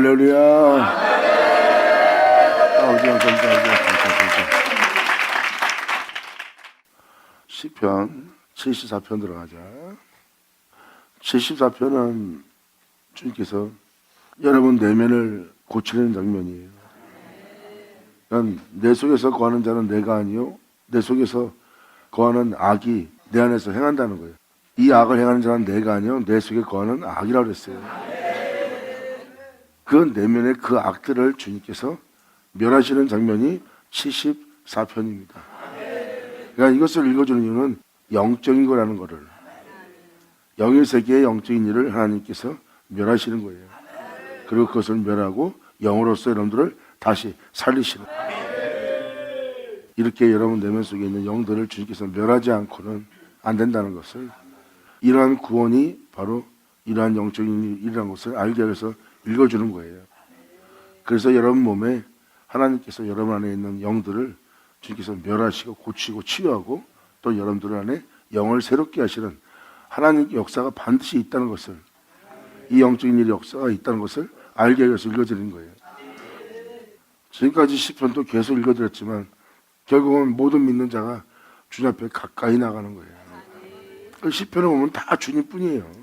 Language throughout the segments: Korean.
할렐루야. 아버지 감사합니다. 시편 74편 들어가자. 74편은 주님께서 여러분 내면을 고치는 장면이에요. 내 속에서 거하는 자는 내가 아니요 내 속에서 거하는 악이 내 안에서 행한다는 거예요. 이 악을 행하는 자는 내가 아니요 내 속에 거하는 악이라고 그랬어요. 그 내면의 그 악들을 주님께서 멸하시는 장면이 74편입니다. 그러니까 이것을 읽어주는 이유는 영적인 거라는 거를, 영의 세계의 영적인 일을 하나님께서 멸하시는 거예요. 그리고 그것을 멸하고 영으로서 여러분들을 다시 살리시는 거예요. 이렇게 여러분 내면 속에 있는 영들을 주님께서 멸하지 않고는 안 된다는 것을, 이러한 구원이 바로 이러한 영적인 일이라는 것을 알게 해서 읽어주는 거예요. 그래서 여러분 몸에 하나님께서 여러분 안에 있는 영들을 주님께서 멸하시고 고치고 치유하고 또 여러분들 안에 영을 새롭게 하시는 하나님의 역사가 반드시 있다는 것을, 이 영적인 일의 역사가 있다는 것을 알게 해서 읽어드리는 거예요. 지금까지 시편도 계속 읽어드렸지만 결국은 모든 믿는 자가 주님 앞에 가까이 나가는 거예요. 그 시편을 보면 다 주님뿐이에요.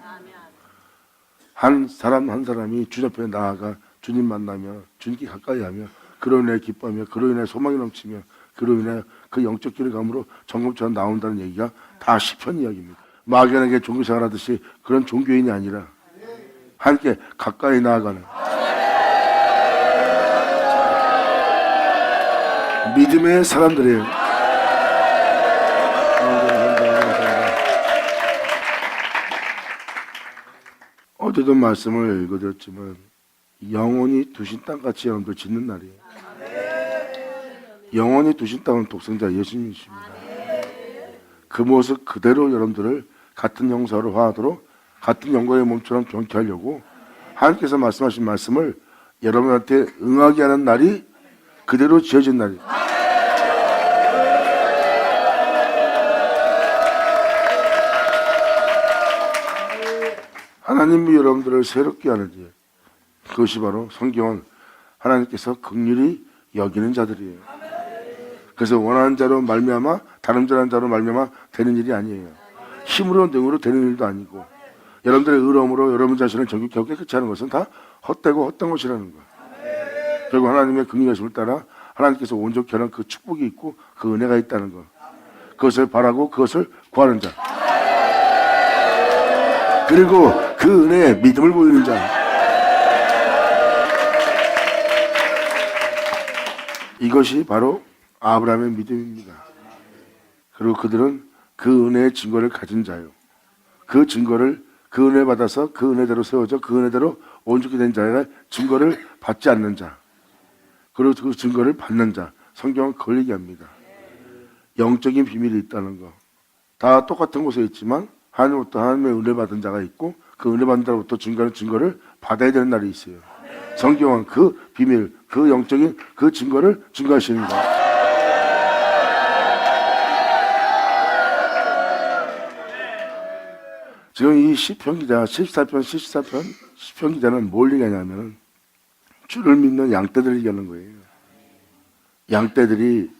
한 사람 한 사람이 주님 앞에 나아가 주님 만나며 주님께 가까이 하며 그로 인해 기뻐하며 그로 인해 소망이 넘치며 그로 인해 그 영적 길을 감으로 정금처럼 나온다는 얘기가 다 시편 이야기입니다. 막연하게 종교생활 하듯이 그런 종교인이 아니라 함께 가까이 나아가는 믿음의 사람들이에요. 어제도 말씀을 읽어드렸지만 영원히 두신 땅같이 여러분들 짓는 날이에요. 영원히 두신 땅은 독생자 예수님이십니다. 그 모습 그대로 여러분들을 같은 형상으로 화하도록 같은 영광의 몸처럼 존귀 하려고 하나님께서 말씀하신 말씀을 여러분한테 응하게 하는 날이 그대로 지어진 날이에요. 하나님이 여러분들을 새롭게 하는 일, 그것이 바로 성경은 하나님께서 긍휼히 여기는 자들이에요. 그래서 원하는 자로 말미암아 다른 자로 말미암아 되는 일이 아니에요. 힘으로 능으로 되는 일도 아니고 여러분들의 의로움으로 여러분 자신을 정결하고 깨끗이 하는 것은 다 헛되고 헛된 것이라는 거예요. 결국 하나님의 긍휼하심을 따라 하나님께서 온전케 하는 그 축복이 있고 그 은혜가 있다는 것, 그것을 바라고 그것을 구하는 자, 그리고 그 은혜에 믿음을 보이는 자, 이것이 바로 아브라함의 믿음입니다. 그리고 그들은 그 은혜의 증거를 가진 자요. 그 증거를, 그 은혜 받아서 그 은혜대로 세워져 그 은혜대로 온전히 된 자가 증거를 받지 않는 자, 그리고 그 증거를 받는 자, 성경은 그걸 얘기합니다. 영적인 비밀이 있다는 거. 다 똑같은 곳에 있지만 하나님부터 하나님의 은혜 받은 자가 있고 그 은혜 받은 자로부터 증거를 받아야 되는 날이 있어요. 성경은 그 비밀, 그 영적인 그 증거를 증거하시는 거예요. 지금 이 시편 기자, 14편 시편 기자는 뭘 얘기하냐면 주를 믿는 양떼들을 얘기하는 거예요. 양떼들이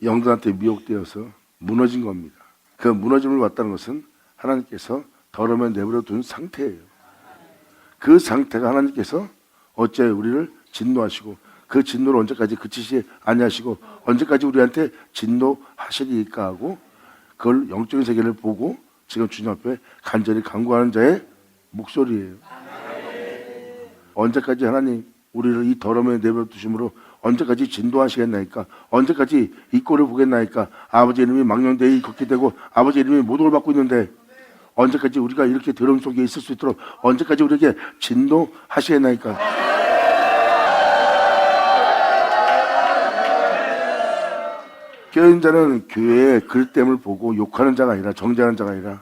영들한테 미혹되어서 무너진 겁니다. 그 무너짐을 왔다는 것은 하나님께서 더러움에 내버려 둔 상태예요. 그 상태가 하나님께서 어째 우리를 진노하시고 그 진노를 언제까지 그치시 아니하시고 언제까지 우리한테 진노하시리까 하고 그걸 영적인 세계를 보고 지금 주님 앞에 간절히 간구하는 자의 목소리예요. 언제까지 하나님 우리를 이 더러움에 내버려 두심으로 언제까지 진도하시겠나이까? 언제까지 이 꼴을 보겠나이까? 아버지 이름이 망령되이 걷게 되고 아버지 이름이 모독을 받고 있는데 언제까지 우리가 이렇게 더러움 속에 있을 수 있도록 언제까지 우리에게 진노하시겠나이까? 깨어있는 자는 교회의 글됨을 보고 욕하는 자가 아니라 정죄하는 자가 아니라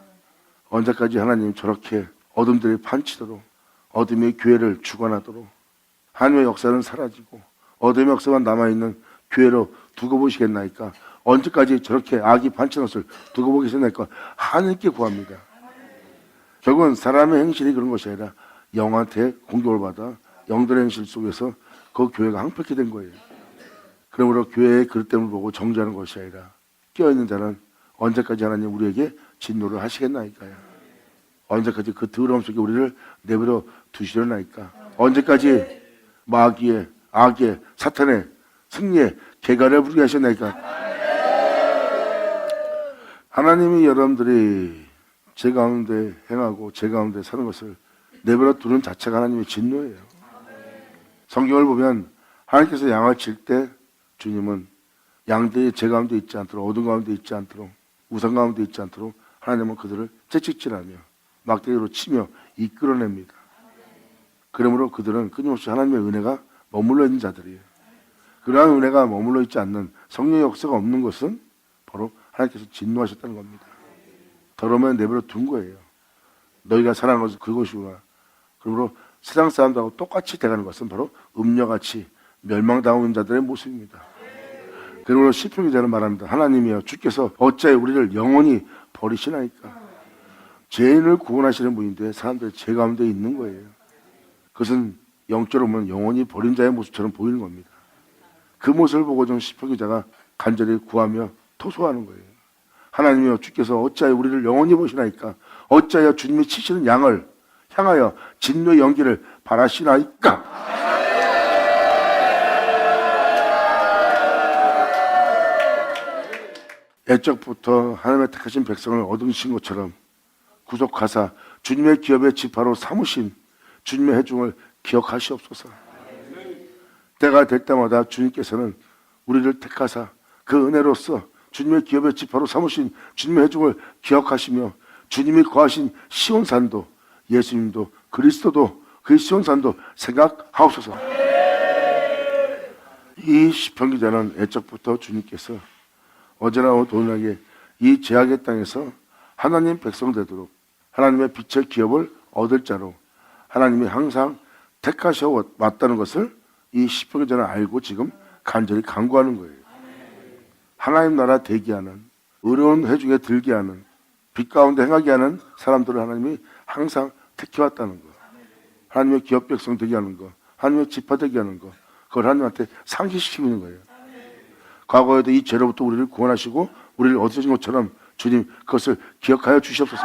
언제까지 하나님 저렇게 어둠들이 판치도록 어둠의 교회를 주관하도록 하나님의 역사는 사라지고 어둠의 역사만 남아있는 교회로 두고 보시겠나이까? 언제까지 저렇게 악이 판치는 것을 두고 보시겠나이까? 하나님께 구합니다. 결국은 사람의 행실이 그런 것이 아니라 영한테 공격을 받아 영들의 행실 속에서 그 교회가 황폐케 된 거예요. 그러므로 교회의 그릇됨을 보고 정죄하는 것이 아니라 깨어있는 자는 언제까지 하나님 우리에게 진노를 하시겠나이까요? 언제까지 그 더러움 속에 우리를 내버려 두시려나이까? 언제까지 마귀의, 악의, 사탄의 승리의 개가를 부르게 하셨나이까? 하나님이 여러분들이 제 가운데 행하고 제 가운데 사는 것을 내버려 두는 자체가 하나님의 진노예요. 성경을 보면 하나님께서 양을 칠 때 주님은 양들이 제 가운데 있지 않도록, 어둠 가운데 있지 않도록, 우상 가운데 있지 않도록 하나님은 그들을 채찍질하며 막대기로 치며 이끌어냅니다. 그러므로 그들은 끊임없이 하나님의 은혜가 머물러 있는 자들이에요. 그러한 은혜가 머물러 있지 않는 성령의 역사가 없는 것은 바로 하나님께서 진노하셨다는 겁니다. 더러우면 내버려 둔 거예요. 너희가 사랑하는 것은 그것이구나. 그러므로 세상 사람들하고 똑같이 돼가는 것은 바로 음녀같이 멸망당하는 자들의 모습입니다. 그러므로 시편 기자는 말합니다. 하나님이여 주께서 어찌하여 우리를 영원히 버리시나이까? 죄인을 구원하시는 분인데 사람들이 죄 가운데 있는 거예요. 그것은 영적으로 보면 영원히 버린 자의 모습처럼 보이는 겁니다. 그 모습을 보고 좀 시편 기자가 간절히 구하며 토소하는 거예요. 하나님이여 주께서 어찌하여 우리를 영원히 보시나이까? 어찌하여 주님이 치시는 양을 향하여 진노의 연기를 바라시나이까? 애적부터 하나님의 택하신 백성을 얻으신 것처럼 구속하사 주님의 기업의 지파로 삼으신 주님의 해중을 기억하시옵소서. 때가 될 때마다 주님께서는 우리를 택하사 그 은혜로서 주님의 기업의 지파로 삼으신 주님의 해중을 기억하시며 주님이 거하신 시온산도 예수님도 그리스도도 그 시온산도 생각하옵소서. 이 시편 기자는 애적부터 주님께서 어제나 오늘나게 이 죄악의 땅에서 하나님 백성 되도록 하나님의 빛의 기업을 얻을 자로 하나님이 항상 택하셔 왔다는 것을 이 시편 기자는 알고 지금 간절히 간구하는 거예요. 하나님 나라 대기하는 어려운 회중에 들게 하는 빛 가운데 행하게 하는 사람들을 하나님이 항상 택해왔다는 거. 하나님의 기업 백성 되게 하는 거, 하나님의 지파 되게 하는 거, 그걸 하나님한테 상기시키고 있는 거예요. 과거에도 이 죄로부터 우리를 구원하시고 우리를 얻으신 것처럼 주님 그것을 기억하여 주시옵소서.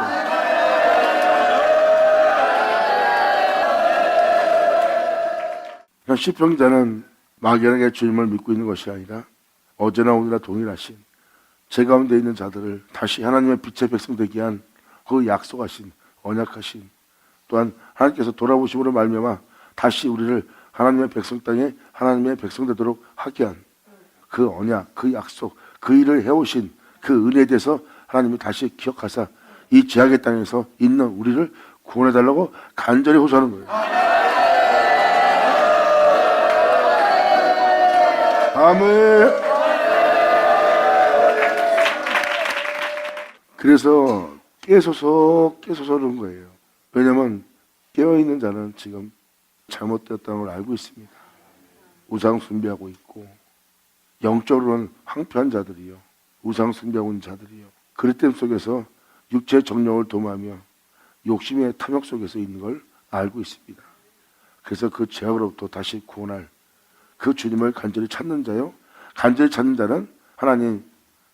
시편 기자는 막연하게 주님을 믿고 있는 것이 아니라 어제나 오늘나 동일하신 제 가운데 있는 자들을 다시 하나님의 빛의 백성 되게 한 그 약속하신 언약하신 또한 하나님께서 돌아보심으로 말미암아 다시 우리를 하나님의 백성 땅에 하나님의 백성 되도록 하게 한 그 언약, 그 약속, 그 일을 해오신 그 은혜에 대해서 하나님이 다시 기억하사 이 죄악의 땅에서 있는 우리를 구원해달라고 간절히 호소하는 거예요. 아멘. 그래서 깨소서 그런 거예요. 왜냐하면 깨어있는 자는 지금 잘못되었다는 걸 알고 있습니다. 우상 숭배하고 있고 영적으로는 황폐한 자들이요, 우상 숭배하고 있는 자들이요, 그릇됨 속에서 육체의 정욕을 도모하며 욕심의 탐욕 속에서 있는 걸 알고 있습니다. 그래서 그 죄악으로부터 다시 구원할 그 주님을 간절히 찾는 자요, 간절히 찾는 자는 하나님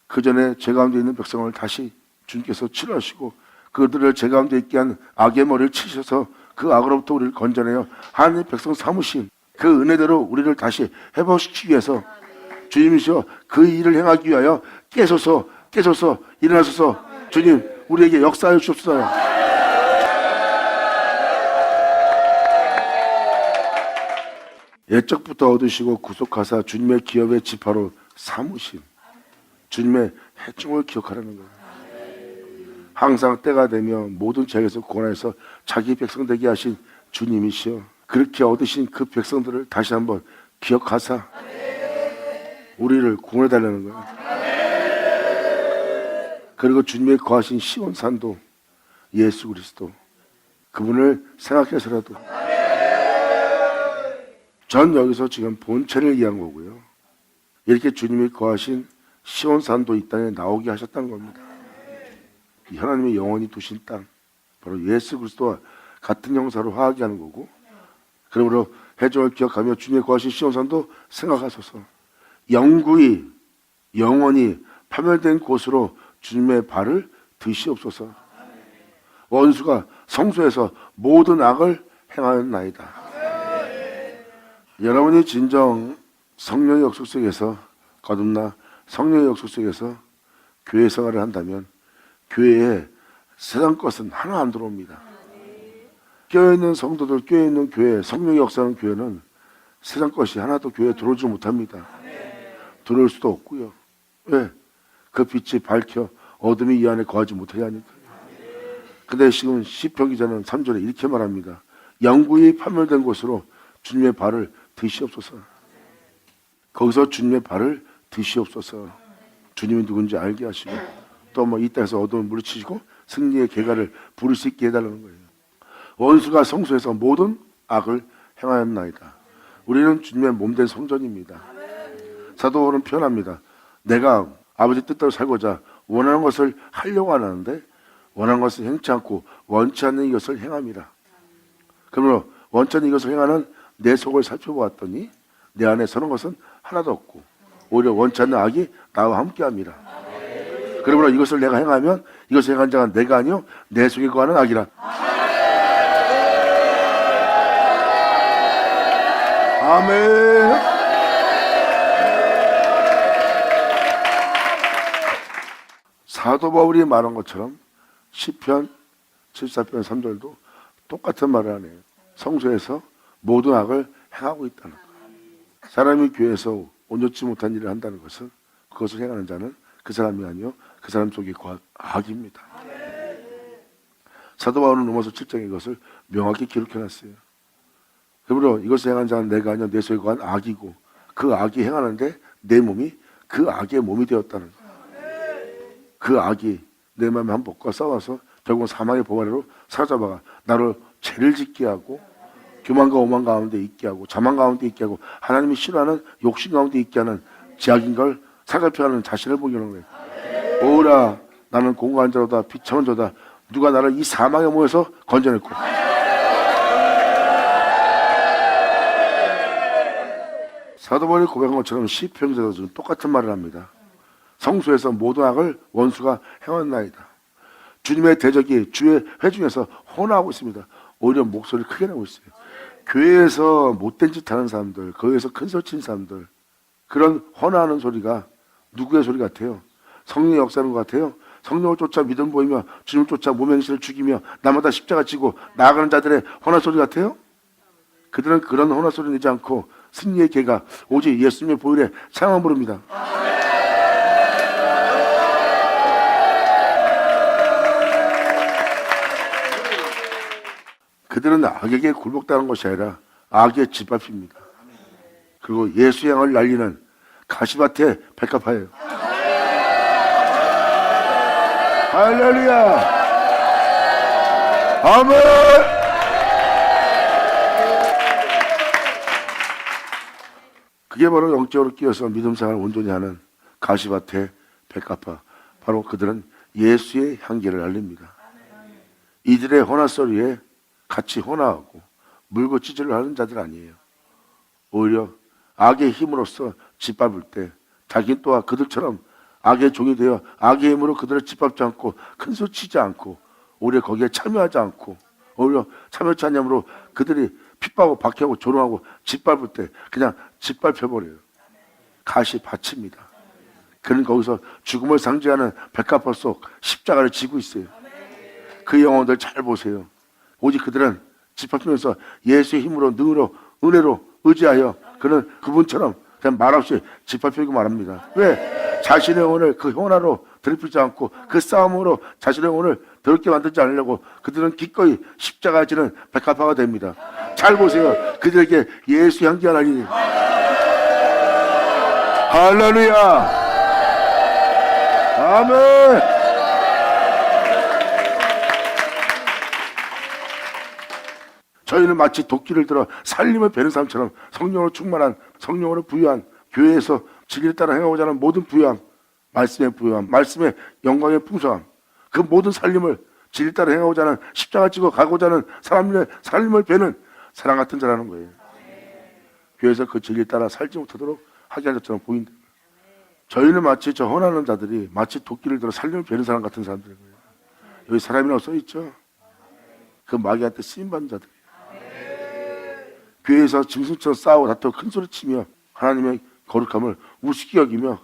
그 전에 죄 가운데 있는 백성을 다시 주님께서 치료하시고 그들을 죄 가운데 있게 한 악의 머리를 치셔서 그 악으로부터 우리를 건져내어 하나님의 백성 삼으신 그 은혜대로 우리를 다시 회복시키기 위해서 주님이시여 그 일을 행하기 위하여 깨소서 일어나소서. 주님 우리에게 역사하여 주옵소서. 옛적부터 얻으시고 구속하사 주님의 기업의 지파로 삼으신 주님의 해중을 기억하라는 거예요. 항상 때가 되면 모든 죄에서 구원해서 자기 백성 되게 하신 주님이시여 그렇게 얻으신 그 백성들을 다시 한번 기억하사 우리를 구원해달라는 거예요. 그리고 주님의 거하신 시온산도 예수 그리스도 그분을 생각해서라도 전 여기서 지금 본체를 이해한 거고요. 이렇게 주님이 거하신 시온산도 이 땅에 나오게 하셨다는 겁니다. 하나님의 영원히 두신 땅 바로 예수 그리스도와 같은 형사로 화하게 하는 거고, 그러므로 해적을 기억하며 주님의 거하신 시온산도 생각하소서. 영구히 영원히 파멸된 곳으로 주님의 발을 드시옵소서. 원수가 성소에서 모든 악을 행하였나이다. 여러분이 진정 성령의 역속 속에서 거듭나 성령의 역속 속에서 교회 생활을 한다면 교회에 세상 것은 하나 안 들어옵니다. 껴있는 성도들, 껴있는 교회, 성령의 역사하는 교회는 세상 것이 하나도 교회에 들어오지 못합니다. 들어올 수도 없고요. 왜? 그 빛이 밝혀 어둠이 이 안에 거하지 못하게 하니까. 근데 지금 시편 기자는 3절에 이렇게 말합니다. 영구히 파멸된 곳으로 주님의 발을 드시옵소서. 거기서 주님의 발을 드시옵소서. 주님이 누군지 알게 하시고 또 뭐 이 땅에서 어둠을 물리치시고 승리의 계가를 부를 수 있게 해달라는 거예요. 원수가 성소에서 모든 악을 행하였나이다. 우리는 주님의 몸된 성전입니다. 사도 바울은 표현합니다. 내가 아버지 뜻대로 살고자 원하는 것을 하려고 안 하는데 원하는 것을 행치 않고 원치 않는 이것을 행함이라. 그러므로 원치 않는 이것을 행하는 내 속을 살펴보았더니 내 안에 서는 것은 하나도 없고 오히려 원치 않는 악이 나와 함께함이라. 그러므로 이것을 내가 행하면 이것을 행한 자가 내가 아니요 내 속에 거하는 악이라. 아멘. 사도 바울이 말한 것처럼 시편 74편 3절도 똑같은 말을 하네요. 성소에서 모든 악을 행하고 있다는 것. 사람이 교회에서 온전치 못한 일을 한다는 것은 그것을 행하는 자는 그 사람이 아니요 그 사람 속에 거한 악입니다. 사도 바울은 로마서 7장에 이것을 명확히 기록해놨어요. 그러므로 이것을 행한 자는 내가 아니요 내 속에 거한 악이고 그 악이 행하는데 내 몸이 그 악의 몸이 되었다는 거예요. 그 악이 내 마음에 한 법과 싸워서 결국 사망의 보아래로 사로잡아가 나를 죄를 짓게 하고 교만과 오만 가운데 있게 하고 자만 가운데 있게 하고 하나님이 싫어하는 욕심 가운데 있게 하는 죄악인 걸 사갈펴하는 자신을 보게 하는 거예요. 오라 나는 공고한 자로다 비참한 자다. 누가 나를 이 사망의 몸에서 건져냈고. 사도 바울이 고백한 것처럼 시편에서도 지금 똑같은 말을 합니다. 성소에서 모든 악을 원수가 행했나이다. 주님의 대적이 주의 회중에서 혼하고 있습니다. 오히려 목소리를 크게 내고 있어요. 교회에서 못된 짓 하는 사람들, 교회에서 큰 소리 치는 사람들, 그런 헌화하는 소리가 누구의 소리 같아요? 성령의 역사하는 것 같아요? 성령을 쫓아 믿음 보이며 주님을 쫓아 몸의 행실을 죽이며 나마다 십자가 지고 나아가는 자들의 헌화 소리 같아요? 그들은 그런 헌화 소리 내지 않고 승리의 계가 오직 예수님의 보혈에 찬양을 부릅니다. 그들은 악에게 굴복당한 것이 아니라 악의 짓밟힙니다. 그리고 예수 향을 날리는 가시밭의 백합화예요. 할렐루야. 아멘. 그게 바로 영적으로 끼어서 믿음생활을 온전히 하는 가시밭의 백합화. 바로 그들은 예수의 향기를 날립니다. 이들의 헌화 소리에 같이 혼화하고 물고 찢으려 하는 자들 아니에요. 오히려 악의 힘으로써 짓밟을 때 자기는 또한 그들처럼 악의 종이 되어 악의 힘으로 그들을 짓밟지 않고 큰소리 치지 않고 오히려 거기에 참여하지 않고 오히려 참여치 않냐므로 그들이 핍박하고 박해하고 조롱하고 짓밟을 때 그냥 짓밟혀버려요. 가시 밭입니다. 그는 거기서 죽음을 상징하는 백합화 속 십자가를 지고 있어요. 그 영혼들 잘 보세요. 오직 그들은 짓밟히면서 예수의 힘으로 능으로 은혜로 의지하여 그는 그분처럼 그냥 말없이 짓밟히고 말합니다. 왜? 자신의 영혼을 그 현화로 더럽히지 않고 그 싸움으로 자신의 영혼을 더럽게 만들지 않으려고 그들은 기꺼이 십자가 지는 백합화가 됩니다. 잘 보세요. 그들에게 예수 향기가 나리니. 할렐루야. 아멘. 저희는 마치 도끼를 들어 살림을 베는 사람처럼 성령으로 충만한, 성령으로 부유한, 교회에서 진리를 따라 행하고자 하는 모든 부유함, 말씀의 부유함, 말씀의 영광의 풍성함, 그 모든 살림을 진리를 따라 행하고자 하는, 십자가 지고 가고자 하는 사람의 살림을 베는 사랑 같은 자라는 거예요. 교회에서 그 진리에 따라 살지 못하도록 하게 한 것처럼 보인다. 저희는 마치 저 헌하는 자들이 마치 도끼를 들어 살림을 베는 사람 같은 사람들인 거예요. 여기 사람이라고 써있죠. 그 마귀한테 쓰임받는 자들. 교회에서 짐승처럼 싸우고 다투고 큰 소리 치며 하나님의 거룩함을 우습게 여기며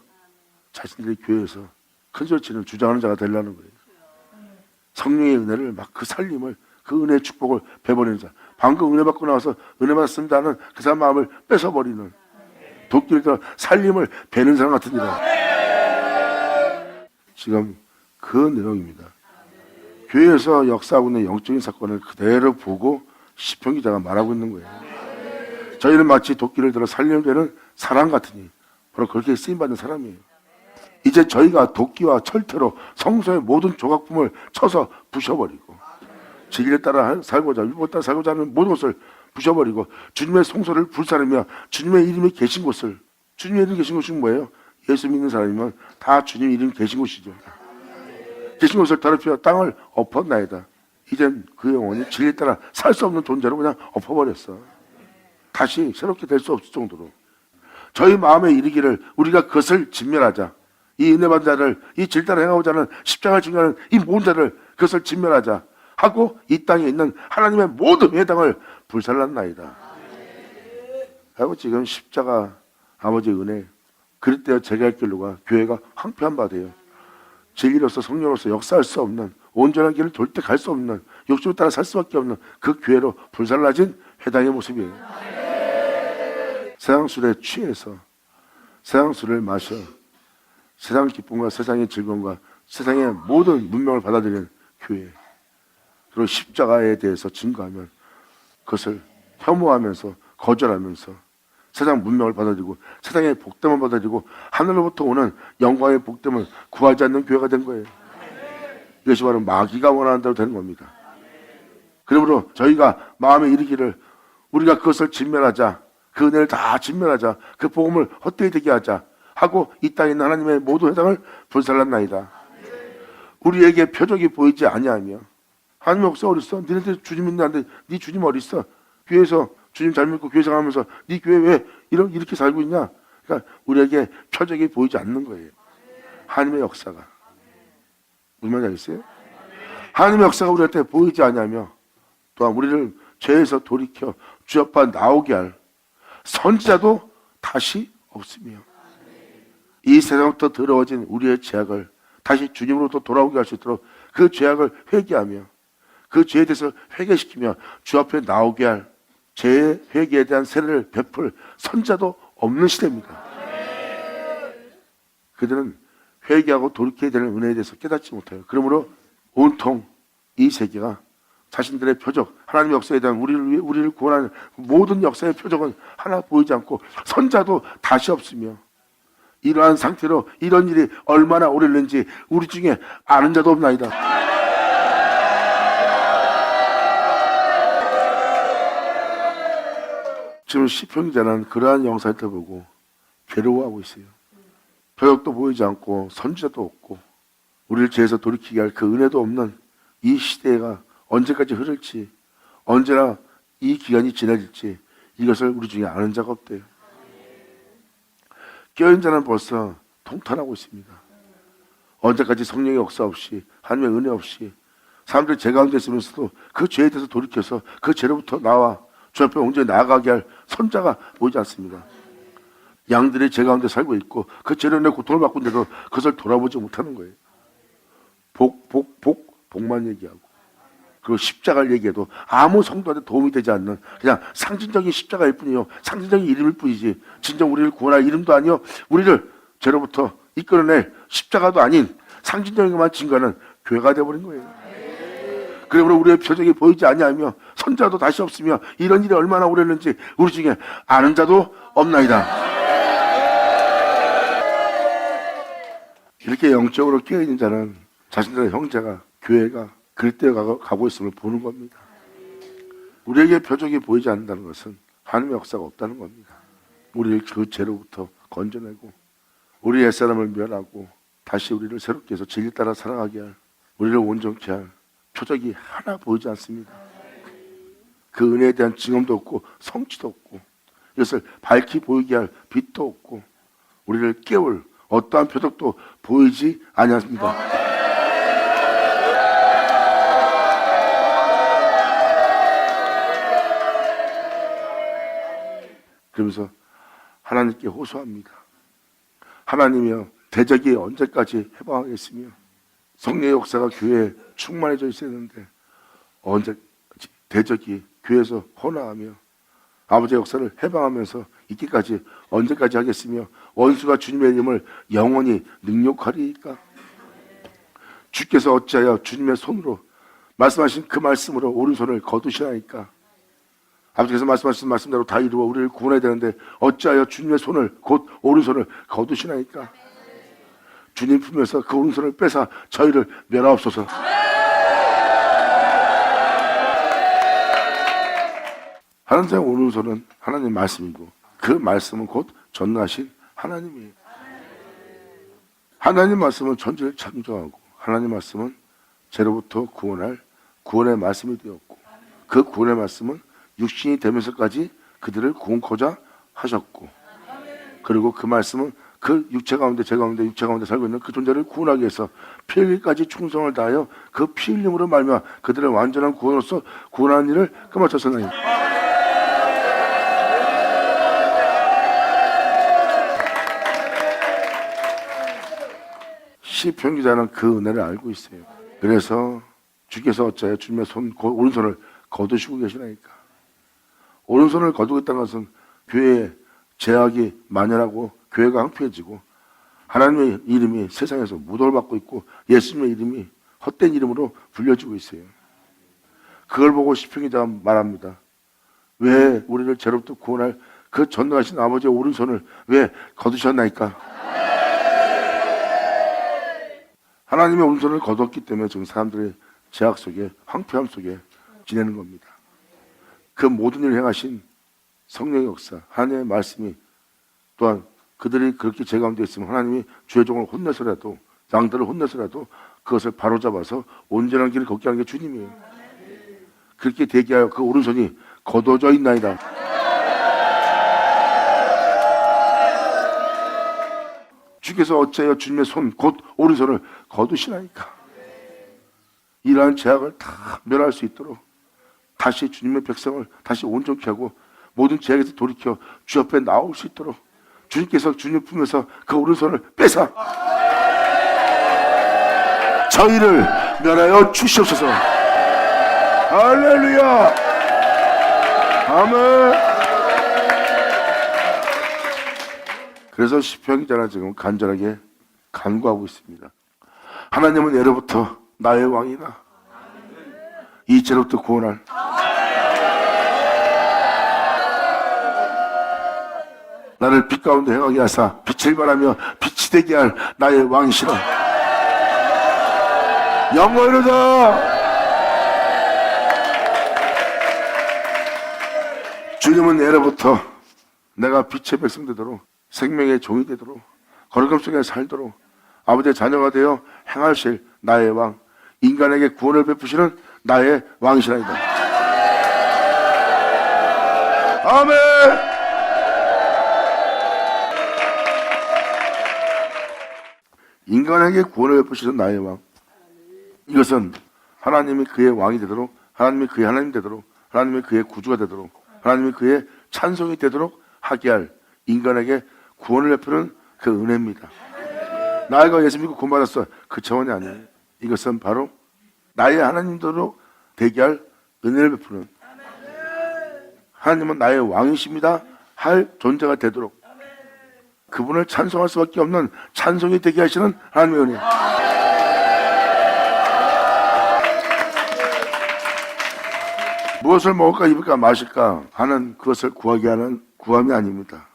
자신들이 교회에서 큰 소리 치는 주장하는 자가 되려는 거예요. 성령의 은혜를 막 그 살림을 그 은혜의 축복을 베버리는 자. 방금 은혜 받고 나와서 은혜 받았습니다 하는 그 사람 마음을 뺏어버리는 도끼를 들어 살림을 베는 사람 같은 이라. 지금 그 내용입니다. 교회에서 역사하고 있는 영적인 사건을 그대로 보고 시편 기자가 말하고 있는 거예요. 저희는 마치 도끼를 들어 살림을 베는 사람 같으니 바로 그렇게 쓰임받는 사람이에요. 이제 저희가 도끼와 철퇴로 성소의 모든 조각품을 쳐서 부셔버리고 진리에 따라 살고자 율법에 따라 살고자 하는 모든 것을 부셔버리고 주님의 성소를 불사르며 주님의 이름이 계신 곳을, 주님의 이름이 계신 곳이 뭐예요? 예수 믿는 사람이면 다 주님 이름이 계신 곳이죠. 계신 곳을 더럽혀 땅을 엎었나이다. 이젠 그 영혼이 진리에 따라 살 수 없는 존재로 그냥 엎어버렸어. 다시 새롭게 될 수 없을 정도로. 저희 마음에 이르기를 우리가 그것을 진멸하자. 이 은혜 받은 자를, 이 질타를 행하고자 하는 십자가를 증거하는 이 모든 자를 그것을 진멸하자 하고 이 땅에 있는 하나님의 모든 회당을 불살랐나이다. 하고 지금 십자가 아버지의 은혜, 그럴 때 제가 할 길로가 교회가 황폐한 바 돼요. 진리로서 성령으로서 역사할 수 없는, 온전한 길을 돌 때 갈 수 없는, 욕심에 따라 살 수밖에 없는 그 교회로 불살라진 회당의 모습이에요. 세상 술에 취해서 세상 술을 마셔 세상 기쁨과 세상의 즐거움과 세상의 모든 문명을 받아들이는 교회, 그리고 십자가에 대해서 증거하면 그것을 혐오하면서 거절하면서 세상 문명을 받아들이고 세상의 복됨을 받아들이고 하늘로부터 오는 영광의 복됨을 구하지 않는 교회가 된 거예요. 이것이 바로 마귀가 원하는 대로 되는 겁니다. 그러므로 저희가 마음에 이르기를 우리가 그것을 진멸하자, 그 은혜를 다 진멸하자, 그 복음을 헛되이 되게 하자 하고 이 땅에 있는 하나님의 모든 회당을 불살랐나이다. 우리에게 표적이 보이지 아니하며 하나님 없어 어딨어? 니네들 주님 있는데 네 주님 어딨어? 교회에서 주님 잘 믿고 교회 생활하면서 네 교회 왜 이렇게 살고 있냐? 그러니까 우리에게 표적이 보이지 않는 거예요. 하나님의 역사가. 무슨 말인지 알겠어요? 하나님의 역사가 우리한테 보이지 않냐며 또한 우리를 죄에서 돌이켜 주 앞에 나오게 할 선지자도 다시 없으며 이 세상부터 더러워진 우리의 죄악을 다시 주님으로부터 돌아오게 할 수 있도록 그 죄악을 회개하며 그 죄에 대해서 회개시키며 주 앞에 나오게 할 죄의 회개에 대한 세례를 베풀 선자도 없는 시대입니다. 그들은 회개하고 돌이켜야 되는 은혜에 대해서 깨닫지 못해요. 그러므로 온통 이 세계가 자신들의 표적, 하나님의 역사에 대한 우리를 구원하는 모든 역사의 표적은 하나 보이지 않고 선자도 다시 없으며 이러한 상태로 이런 일이 얼마나 오래는지 우리 중에 아는 자도 없나이다. 지금 시편 기자는 그러한 영상을 보고 괴로워하고 있어요. 표적도 보이지 않고 선지자도 없고 우리를 죄에서 돌이키게 할 그 은혜도 없는 이 시대가 언제까지 흐를지, 언제나 이 기간이 지나질지 이것을 우리 중에 아는 자가 없대요. 깨어있는 자는 벌써 통탄하고 있습니다. 언제까지 성령의 역사 없이 하나님의 은혜 없이 사람들이 죄 가운데 있으면서도 그 죄에 대해서 돌이켜서 그 죄로부터 나와 주 앞에 온전히 나아가게 할 선자가 보이지 않습니다. 양들이 죄 가운데 살고 있고 그 죄로 인해 고통을 받고 있는데도 그것을 돌아보지 못하는 거예요. 복만 얘기하고 그리고 십자가를 얘기해도 아무 성도한테 도움이 되지 않는 그냥 상징적인 십자가일 뿐이요, 상징적인 이름일 뿐이지 진정 우리를 구원할 이름도 아니요, 우리를 죄로부터 이끌어낼 십자가도 아닌 상징적인 것만 증거하는 교회가 되어버린 거예요. 그러므로 우리의 표적이 보이지 아니하며 선자도 다시 없으며 이런 일이 얼마나 오래는지 우리 중에 아는 자도 없나이다. 이렇게 영적으로 깨어있는 자는 자신들의 형제가, 교회가 그릇되어 가고 있음을 보는 겁니다. 우리에게 표적이 보이지 않는다는 것은 하나님의 역사가 없다는 겁니다. 우리를 그 죄로부터 건져내고 우리 옛사람을 멸하고 다시 우리를 새롭게 해서 진리 따라 살아가게 할, 우리를 온전케 할 표적이 하나 보이지 않습니다. 그 은혜에 대한 증언도 없고 성취도 없고 이것을 밝히 보이게 할 빛도 없고 우리를 깨울 어떠한 표적도 보이지 아니하십니다. 그러면서 하나님께 호소합니다. 하나님이여, 대적이 언제까지 해방하겠으며 성령의 역사가 교회에 충만해져 있어야 되는데 언제 대적이 교회에서 혼화하며 아버지의 역사를 해방하면서 있기까지 언제까지 하겠으며 원수가 주님의 이름을 영원히 능욕하리이까? 주께서 어찌하여 주님의 손으로 말씀하신 그 말씀으로 오른손을 거두시나이까? 아버지께서 말씀하신 말씀대로 다 이루어 우리를 구원해야 되는데 어찌하여 주님의 손을 곧 오른손을 거두시나이까? 주님 품에서 그 오른손을 빼사 저희를 멸하옵소서. 하나님의 오른손은 하나님 말씀이고 그 말씀은 곧 전능하신 하나님이에요. 하나님 말씀은 천지를 창조하고 하나님 말씀은 죄로부터 구원할 구원의 말씀이 되었고 그 구원의 말씀은 육신이 되면서까지 그들을 구원코자 하셨고 그리고 그 말씀은 그 육체 가운데 제 가운데 육체 가운데 살고 있는 그 존재를 구원하기 위해서 피 흘리기까지 충성을 다하여 그 피 흘림으로 말미암아 그들의 완전한 구원으로서 구원하는 일을 끝마쳤으나니 시편 기자는 그 은혜를 알고 있어요. 그래서 주께서 어찌하여 주님의 오른손을 거두시고 계시나이까? 오른손을 거두겠다는 것은 교회에 제약이 만연하고 교회가 황폐해지고 하나님의 이름이 세상에서 무도를 받고 있고 예수님의 이름이 헛된 이름으로 불려지고 있어요. 그걸 보고 시편 기자가 말합니다. 왜 우리를 죄로부터 구원할 그 전능하신 아버지의 오른손을 왜 거두셨나이까? 하나님의 오른손을 거두었기 때문에 지금 사람들이 제약 속에 황폐함 속에 지내는 겁니다. 그 모든 일을 행하신 성령의 역사, 하나님의 말씀이 또한 그들이 그렇게 죄 가운데 있으면 하나님이 주의 종을 혼내서라도 양들을 혼내서라도 그것을 바로잡아서 온전한 길을 걷게 하는 게 주님이에요. 그렇게 대기하여 그 오른손이 거두어져 있나이다. 주께서 어찌하여 주님의 손 곧 오른손을 거두시나이까? 이러한 죄악을 다 멸할 수 있도록 다시 주님의 백성을 다시 온전케 하고 모든 죄악에서 돌이켜 주 앞에 나올 수 있도록 주님께서 주님 품에서 그 오른손을 빼사 저희를 멸하여 주시옵소서. 할렐루야. 아멘. 그래서 시편 기자는 지금 간절하게 간구하고 있습니다. 하나님은 예로부터 나의 왕이나 이 죄로부터 구원할 나를 빛 가운데 행하게 하사 빛을 발하며 빛이 되게 할 나의 왕이시라. 영원하다. 주님은 예로부터 내가 빛의 백성 되도록 생명의 종이 되도록 거룩함 속에 살도록 아버지의 자녀가 되어 행하실 나의 왕, 인간에게 구원을 베푸시는 나의 왕이시라이다. 아멘. 인간에게 구원을 베푸시는 나의 왕, 이것은 하나님이 그의 왕이 되도록, 하나님이 그의 하나님 되도록, 하나님이 그의 구주가 되도록, 하나님이 그의 찬송이 되도록 하게 할 인간에게 구원을 베푸는 그 은혜입니다. 나이가 예수 믿고 구원받았어, 그 차원이 아니에요. 이것은 바로 나의 하나님대로 되게 할 은혜를 베푸는, 하나님은 나의 왕이십니다 할 존재가 되도록 그분을 찬송할 수밖에 없는 찬송이 되게 하시는 하나님의 은혜. 무엇을 먹을까 입을까 마실까 하는 그것을 구하게 하는 구함이 아닙니다.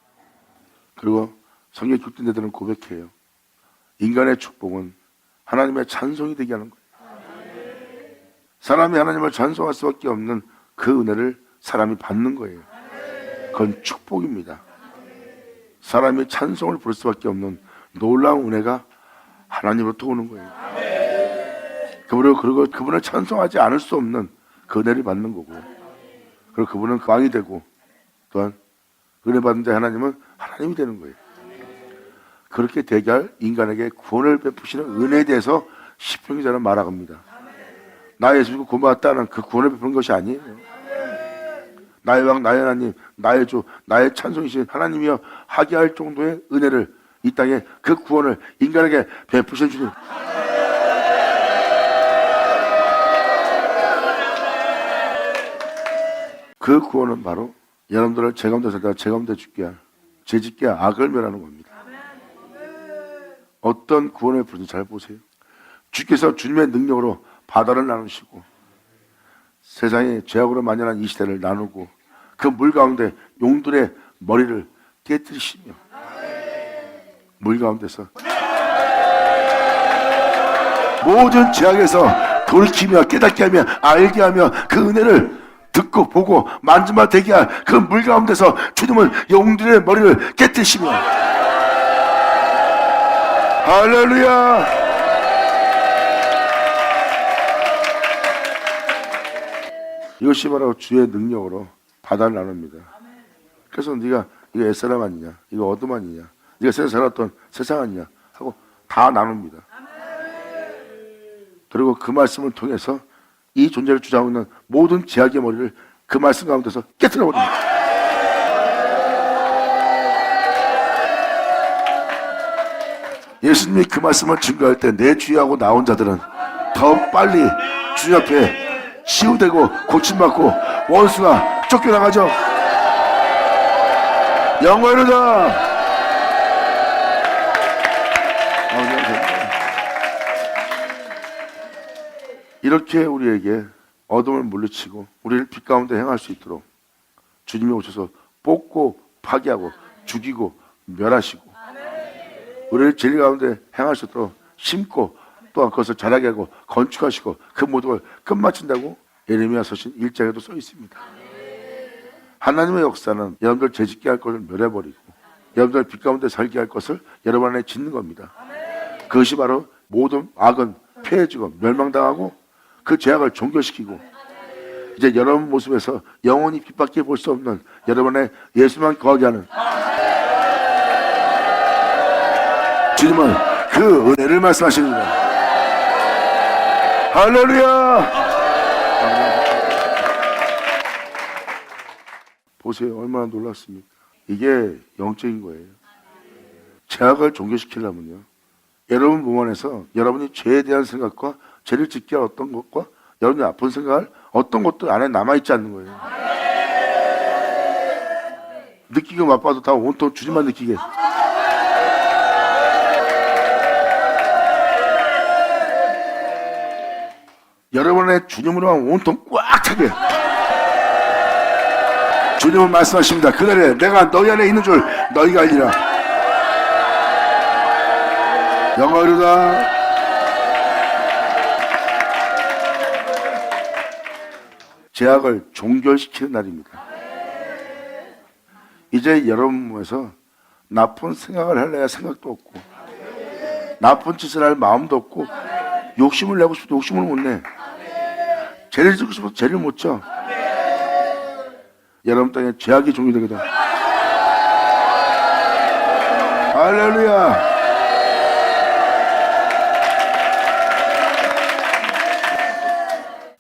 그리고 성경 교육자들은 고백해요. 인간의 축복은 하나님의 찬송이 되게 하는 거예요. 사람이 하나님을 찬송할 수밖에 없는 그 은혜를 사람이 받는 거예요. 그건 축복입니다. 사람이 찬송을 부를 수밖에 없는 놀라운 은혜가 하나님으로부터 오는 거예요. 그리고 그분을 찬송하지 않을 수 없는 그 은혜를 받는 거고, 그리고 그분은 왕이 되고 또한 은혜 받는데 하나님은 하나님이 되는 거예요. 그렇게 되게 할 인간에게 구원을 베푸시는 은혜에 대해서 시편 기자는 말합니다. 나 예수 믿고 고마웠다는 그 구원을 베푸는 것이 아니에요. 나의 왕, 나의 하나님, 나의 주, 나의 찬송이신 하나님이여 하게 할 정도의 은혜를 이 땅에 그 구원을 인간에게 베푸신 주님. 그 구원은 바로 여러분들을 제 가운데 살다가 제 가운데 죽게 할, 죄짓게 할 악을 멸하는 겁니다. 어떤 구원을 베푸는지 잘 보세요. 주께서 주님의 능력으로 바다를 나누시고 세상이 죄악으로 만연한 이 시대를 나누고 그 물 가운데 용들의 머리를 깨뜨리시며 물 가운데서 모든 죄악에서 돌이키며 깨닫게 하며 알게 하며 그 은혜를 듣고 보고 만지마 되게 할 그 물 가운데서 주님은 용들의 머리를 깨뜨리시며 할렐루야. 이것이 바로 주의 능력으로 바다를 나눕니다. 그래서 네가 이거 옛사람 아니냐, 이거 어둠 아니냐, 네가 세상 살았던 세상 아니냐 하고 다 나눕니다. 그리고 그 말씀을 통해서 이 존재를 주장하고 있는 모든 제약의 머리를 그 말씀 가운데서 깨트려 버립니다. 예수님이 그 말씀을 증거할 때 내 주의하고 나온 자들은 더 빨리 주님 앞에 치유되고 고침받고 원수가 쫓겨나가죠. 영광이로다. 이렇게 우리에게 어둠을 물리치고 우리를 빛 가운데 행할 수 있도록 주님이 오셔서 뽑고 파괴하고 죽이고 멸하시고 우리를 진리 가운데 행할 수 있도록 심고 또한 그것을 자라게 하고 건축하시고 그 모든 걸 끝마친다고 예레미야 서신 1장에도 써 있습니다. 하나님의 역사는 여러분들 죄짓게 할 것을 멸해버리고 여러분들 빛 가운데 살게 할 것을 여러분 안에 짓는 겁니다. 그것이 바로 모든 악은 폐해지고 멸망당하고 그 죄악을 종결시키고 이제 여러분 모습에서 영원히 빛밖에 볼 수 없는 여러분의 예수만 거하게 하는 주님은 그 은혜를 말씀하시는 거예요. 할렐루야. 보세요. 얼마나 놀랐습니까? 이게 영적인 거예요. 죄악을 종결시키려면요 여러분 몸 안에서 여러분이 죄에 대한 생각과 죄를 짓게 할 어떤 것과 여러분이 아픈 생각을 어떤 것도 안에 남아있지 않는 거예요. 느끼고 맛봐도 다 온통 주님만 느끼게. 여러분의 주님으로만 온통 꽉 차게. 주님은 말씀하십니다. 그날에 내가 너희 안에 있는 줄 너희가 알리라. 영광이로다. 죄악을 종결시키는 날입니다. 이제 여러분 몸에서 나쁜 생각을 하려야 생각도 없고 나쁜 짓을 할 마음도 없고 욕심을 내고 싶어도 욕심을 못 내. 죄를 짓고 싶어도 죄를 못 져. 여러분 땅에 죄악이 종료되거든. 할렐루야.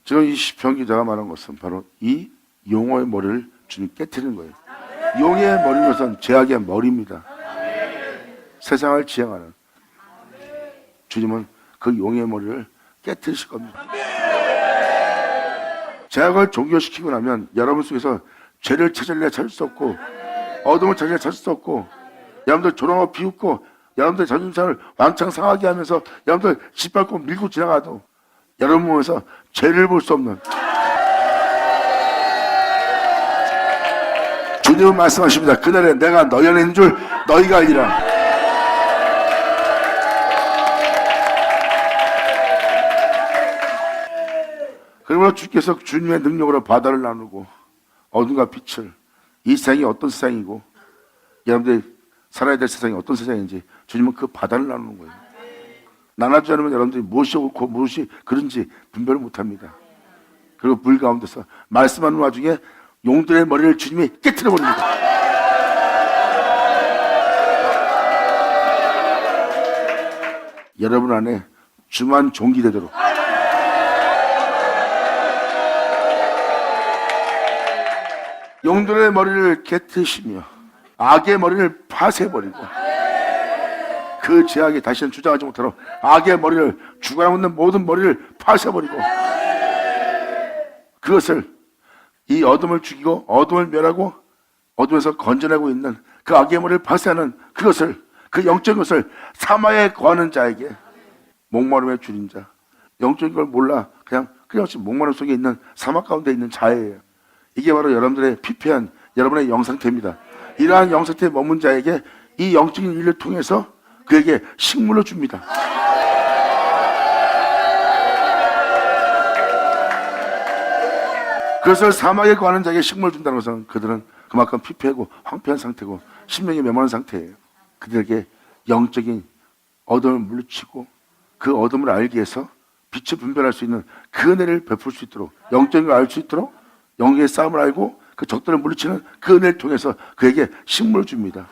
지금 이 시편 기자가 말한 것은 바로 이 용어의 머리를 주님 깨트리는 거예요. 용의 머리는 것은 죄악의 머리입니다. 세상을 지향하는 주님은 그 용의 머리를 깨트리실 겁니다. 죄악을 종결시키고 나면 여러분 속에서 죄를 찾으려 찾을 수 없고 어둠을 찾으려 찾을 수 없고 여러분들 조롱하고 비웃고 여러분들 자존심을 왕창 상하게 하면서 여러분들 짓밟고 밀고 지나가도 여러분 몸에서 죄를 볼 수 없는 주님은 말씀하십니다. 그날에 내가 너희 안에 있는 줄 너희가 알리라. 그러므로 주께서 주님의 능력으로 바다를 나누고 어둠과 빛을 이 세상이 어떤 세상이고 여러분들이 살아야 될 세상이 어떤 세상인지 주님은 그 바다를 나누는 거예요. 나눠주지 않으면 여러분들이 무엇이 옳고 무엇이 그런지 분별을 못합니다. 그리고 물 가운데서 말씀하는 와중에 용들의 머리를 주님이 깨트려 버립니다. 여러분 안에 주만 종기되도록 용들의 머리를 깨트시며 악의 머리를 파쇄해버리고 그 죄악이 다시는 주장하지 못하도록 악의 머리를 주관하고 있는 모든 머리를 파쇄해버리고 그것을 이 어둠을 죽이고 어둠을 멸하고 어둠에서 건져내고 있는 그 악의 머리를 파쇄하는 그것을 그 영적인 것을 사마에 거하는 자에게 목마름에 줄인 자 영적인 걸 몰라 그냥 목마름 속에 있는 사막 가운데 있는 자예요. 이게 바로 여러분들의 피폐한 여러분의 영상태입니다. 이러한 영상태에 머문 자에게 이 영적인 일을 통해서 그에게 식물을 줍니다. 그것을 사막에 거하는 자에게 식물을 준다는 것은 그들은 그만큼 피폐하고 황폐한 상태고 심령이 메마른 상태예요. 그들에게 영적인 어둠을 물리치고 그 어둠을 알기 위해서 빛을 분별할 수 있는 그 은혜를 베풀 수 있도록 영적인 걸 알 수 있도록 영의 싸움을 알고 그 적들을 물리치는 그 은혜를 통해서 그에게 식물을 줍니다.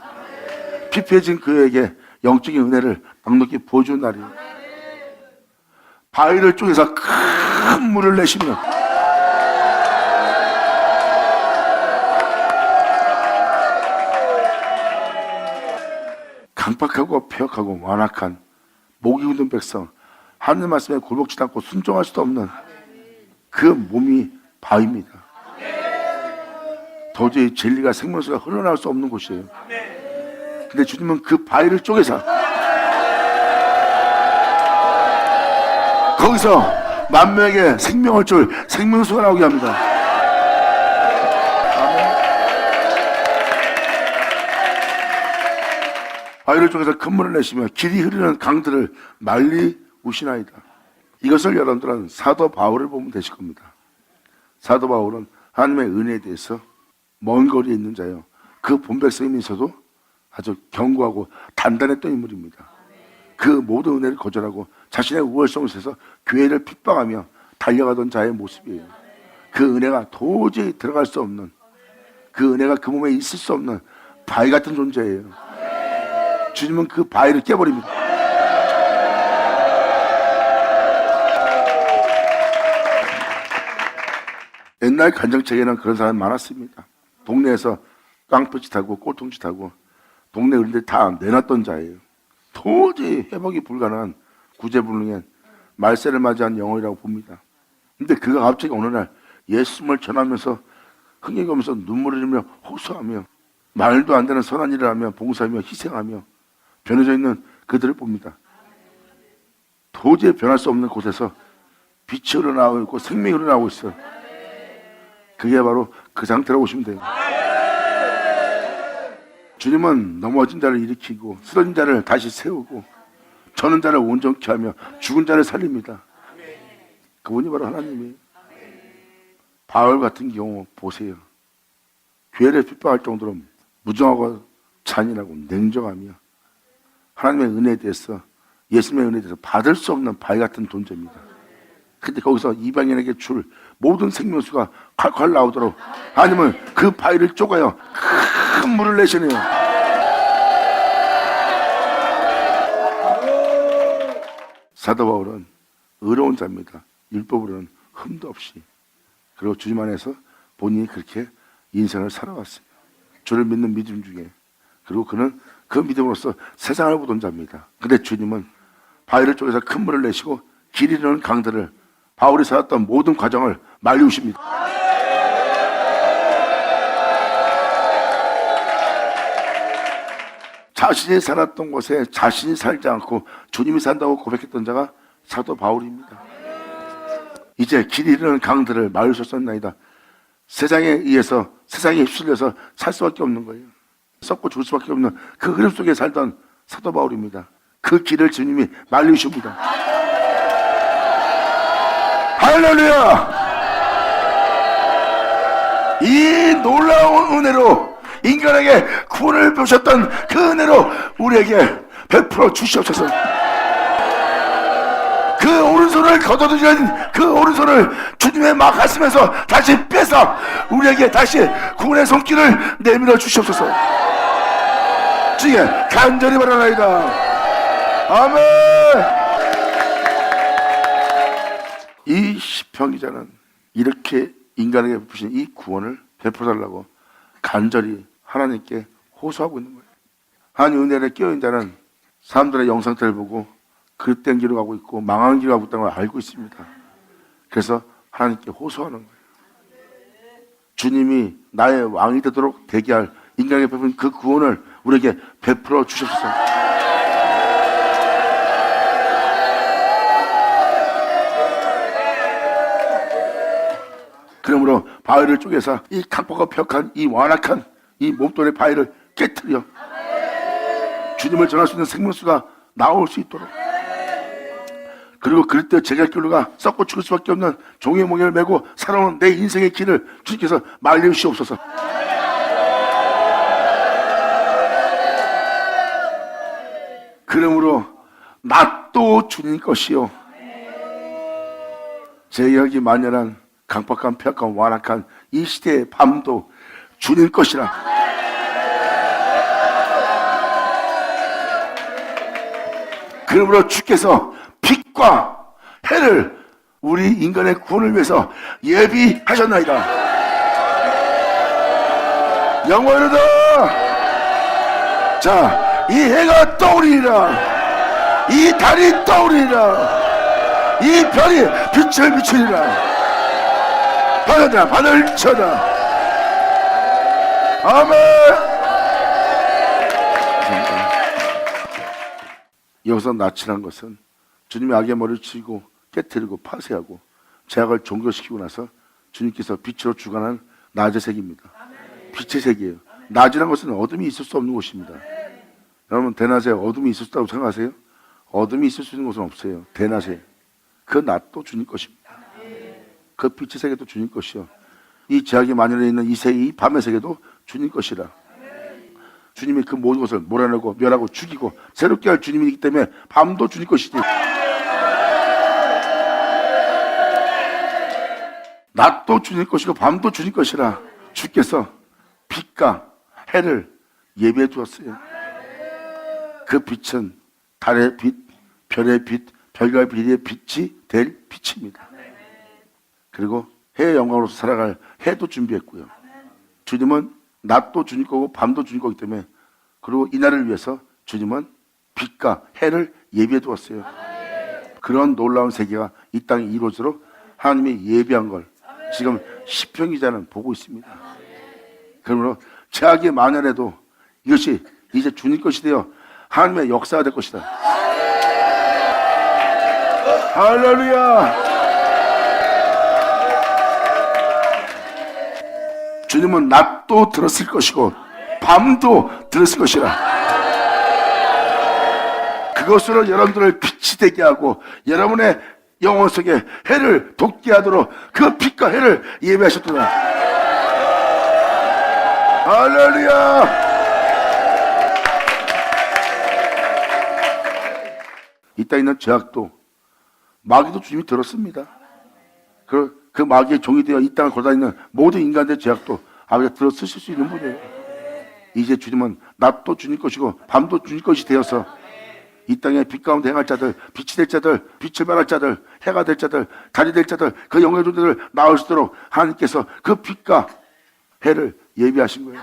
피폐해진 그에게 영적인 은혜를 넉넉히 보여주는 날이에요. 바위를 쪼개서 큰 물을 내시면 강팍하고 폐역하고 완악한 목이 굳은 백성 하나님 말씀에 굴복치지 않고 순종할 수도 없는 그 몸이 바위입니다. 도저히 진리가 생명수가 흘러나올 수 없는 곳이에요. 근데 주님은 그 바위를 쪼개서 거기서 만명에게 생명을 줄 생명수가 나오게 합니다. 바위를 쪼개서 큰 물을 내시며 길이 흐르는 강들을 말리우시나이다. 이것을 여러분들은 사도 바울을 보면 되실 겁니다. 사도 바울은 하나님의 은혜에 대해서 먼 거리에 있는 자요. 그 본백성이면서도 아주 견고하고 단단했던 인물입니다. 그 모든 은혜를 거절하고 자신의 우월성을 세서 교회를 핍박하며 달려가던 자의 모습이에요. 그 은혜가 도저히 들어갈 수 없는 그 은혜가 그 몸에 있을 수 없는 바위 같은 존재예요. 주님은 그 바위를 깨버립니다. 옛날 간정책에는 그런 사람이 많았습니다. 동네에서 깡패짓하고 꼴통짓하고 동네 어른들 다 내놨던 자예요. 도저히 회복이 불가능한 구제불능한 말세를 맞이한 영혼이라고 봅니다. 근데 그가 갑자기 어느 날 예수님을 전하면서 흥에 가면서 눈물을 흘리며 호소하며 말도 안 되는 선한 일을 하며 봉사하며 희생하며 변해져 있는 그들을 봅니다. 도저히 변할 수 없는 곳에서 빛이 흘러나오고 있고 생명이 흘러나오고 있어요. 그게 바로 그 상태라고 보시면 돼요. 주님은 넘어진 자를 일으키고 쓰러진 자를 다시 세우고 저는 자를 온전케 하며 죽은 자를 살립니다. 그분이 바로 하나님이에요. 바울 같은 경우 보세요. 교회를 핍박할 정도로 무정하고 잔인하고 냉정하며 하나님의 은혜에 대해서 예수님의 은혜에 대해서 받을 수 없는 바위 같은 존재입니다. 근데 거기서 이방인에게 줄 모든 생명수가 콸콸 나오도록 하나님은 그 바위를 쪼가요 큰 물을 내시네요. 사도 바울은 의로운 자입니다. 율법으로는 흠도 없이. 그리고 주님 안에서 본인이 그렇게 인생을 살아왔어요. 주를 믿는 믿음 중에. 그리고 그는 그 믿음으로써 세상을 보던 자입니다. 근데 주님은 바위를 쪼개서 큰 물을 내시고 길이 흐르는 강들을 바울이 살았던 모든 과정을 말리우십니다. 자신이 살았던 곳에 자신이 살지 않고 주님이 산다고 고백했던 자가 사도 바울입니다. 이제 길이 흐르는 강들을 말리셨었나이다. 세상에 의해서 세상에 휩쓸려서 살 수밖에 없는 거예요. 썩고 죽을 수밖에 없는 그 흐름 속에 살던 사도 바울입니다. 그 길을 주님이 말리십니다. 할렐루야! 이 놀라운 은혜로 인간에게 구원을 베푸셨던 그 은혜로 우리에게 베풀어 주시옵소서. 그 오른손을 걷어들인 그 오른손을 주님의 막 가슴에서 다시 빼서 우리에게 다시 구원의 손길을 내밀어 주시옵소서. 주님 간절히 바라나이다. 아멘. 시편 기자는 이렇게 인간에게 베푸신 이 구원을 베풀어달라고 간절히 하나님께 호소하고 있는 거예요. 하나님 은혜에 깨어있는 자는 사람들의 영상태를 보고 그릇된 길로 가고 있고 망한 길로 가고 있다는 걸 알고 있습니다. 그래서 하나님께 호소하는 거예요. 주님이 나의 왕이 되도록 대기할 인간에게 베푼 그 구원을 우리에게 베풀어 주셨어요. 그러므로 바위를 쪼개서 이 강팍하고 벽한 이 완악한 이 몸뚱아리 바위를 깨트려 주님을 전할 수 있는 생명수가 나올 수 있도록, 그리고 그럴 때 제갈길로가 썩고 죽을 수밖에 없는 종의 몽에를 메고 살아오는 내 인생의 길을 주님께서 말려주시옵소서. 그러므로 낮도 주님 것이요 제약이 만연한 강팍한 폐악한 완악한 이 시대의 밤도 주님 것이라. 그러므로 주께서 빛과 해를 우리 인간의 구원을 위해서 예비하셨나이다. 영원하다. 자, 이 해가 떠오르리라, 이 달이 떠오르리라, 이 별이 빛을 비추리라. 바다다 바다를 쳐다. 아멘. 여기서 낯이란 것은 주님이 악의 머리를 치고 깨뜨리고 파쇄하고 제약을 종교시키고 나서 주님께서 빛으로 주관한 낮의 색입니다. 빛의 색이에요. 낮이란 것은 어둠이 있을 수 없는 곳입니다. 여러분, 대낮에 어둠이 있을 수 있다고 생각하세요? 어둠이 있을 수 있는 곳은 없어요. 대낮에 그 낮도 주님 것입니다. 그 빛의 세계도 주님 것이요, 이 제약이 만연해 있는 이 밤의 세계도 주님 것이라. 주님이 그 모든 것을 몰아내고 멸하고 죽이고 새롭게 할 주님이기 때문에 밤도 주님 것이지. 낮도 주님 것이고 밤도 주님 것이라. 주께서 빛과 해를 예비해 두었어요. 그 빛은 달의 빛, 별의 빛, 별과 비리의 빛이 될 빛입니다. 그리고 해의 영광으로서 살아갈 해도 준비했고요. 주님은 낮도 주님 거고 밤도 주님 거기 때문에, 그리고 이날을 위해서 주님은 빛과 해를 예비해 두었어요. 그런 놀라운 세계가 이 땅에 이루어지도록 하나님이 예비한 걸 지금 시편 기자는 보고 있습니다. 그러므로 제약이 만연해도 이것이 이제 주님 것이 되어 하나님의 역사가 될 것이다. 할렐루야. 주님은 낮도 들었을 것이고 밤도 들었을 것이라. 그것으로 여러분들을 빛이 되게 하고 여러분의 영혼 속에 해를 돋게 하도록 그 빛과 해를 예배하셨구나. 할렐루야. 이 땅에 있는 죄악도 마귀도 주님이 들었습니다. 그 마귀의 종이 되어 이 땅을 걸어다니는 모든 인간들의 죄악도 아버지가 들어 쓰실 수 있는 분이에요. 이제 주님은 낮도 주님 것이고 밤도 주님 것이 되어서 이 땅에 빛 가운데 행할 자들, 빛이 될 자들, 빛을 발할 자들, 해가 될 자들, 달이 될 자들, 그 영의 존재들 나올 수 있도록 하나님께서 그 빛과 해를 예비하신 거예요.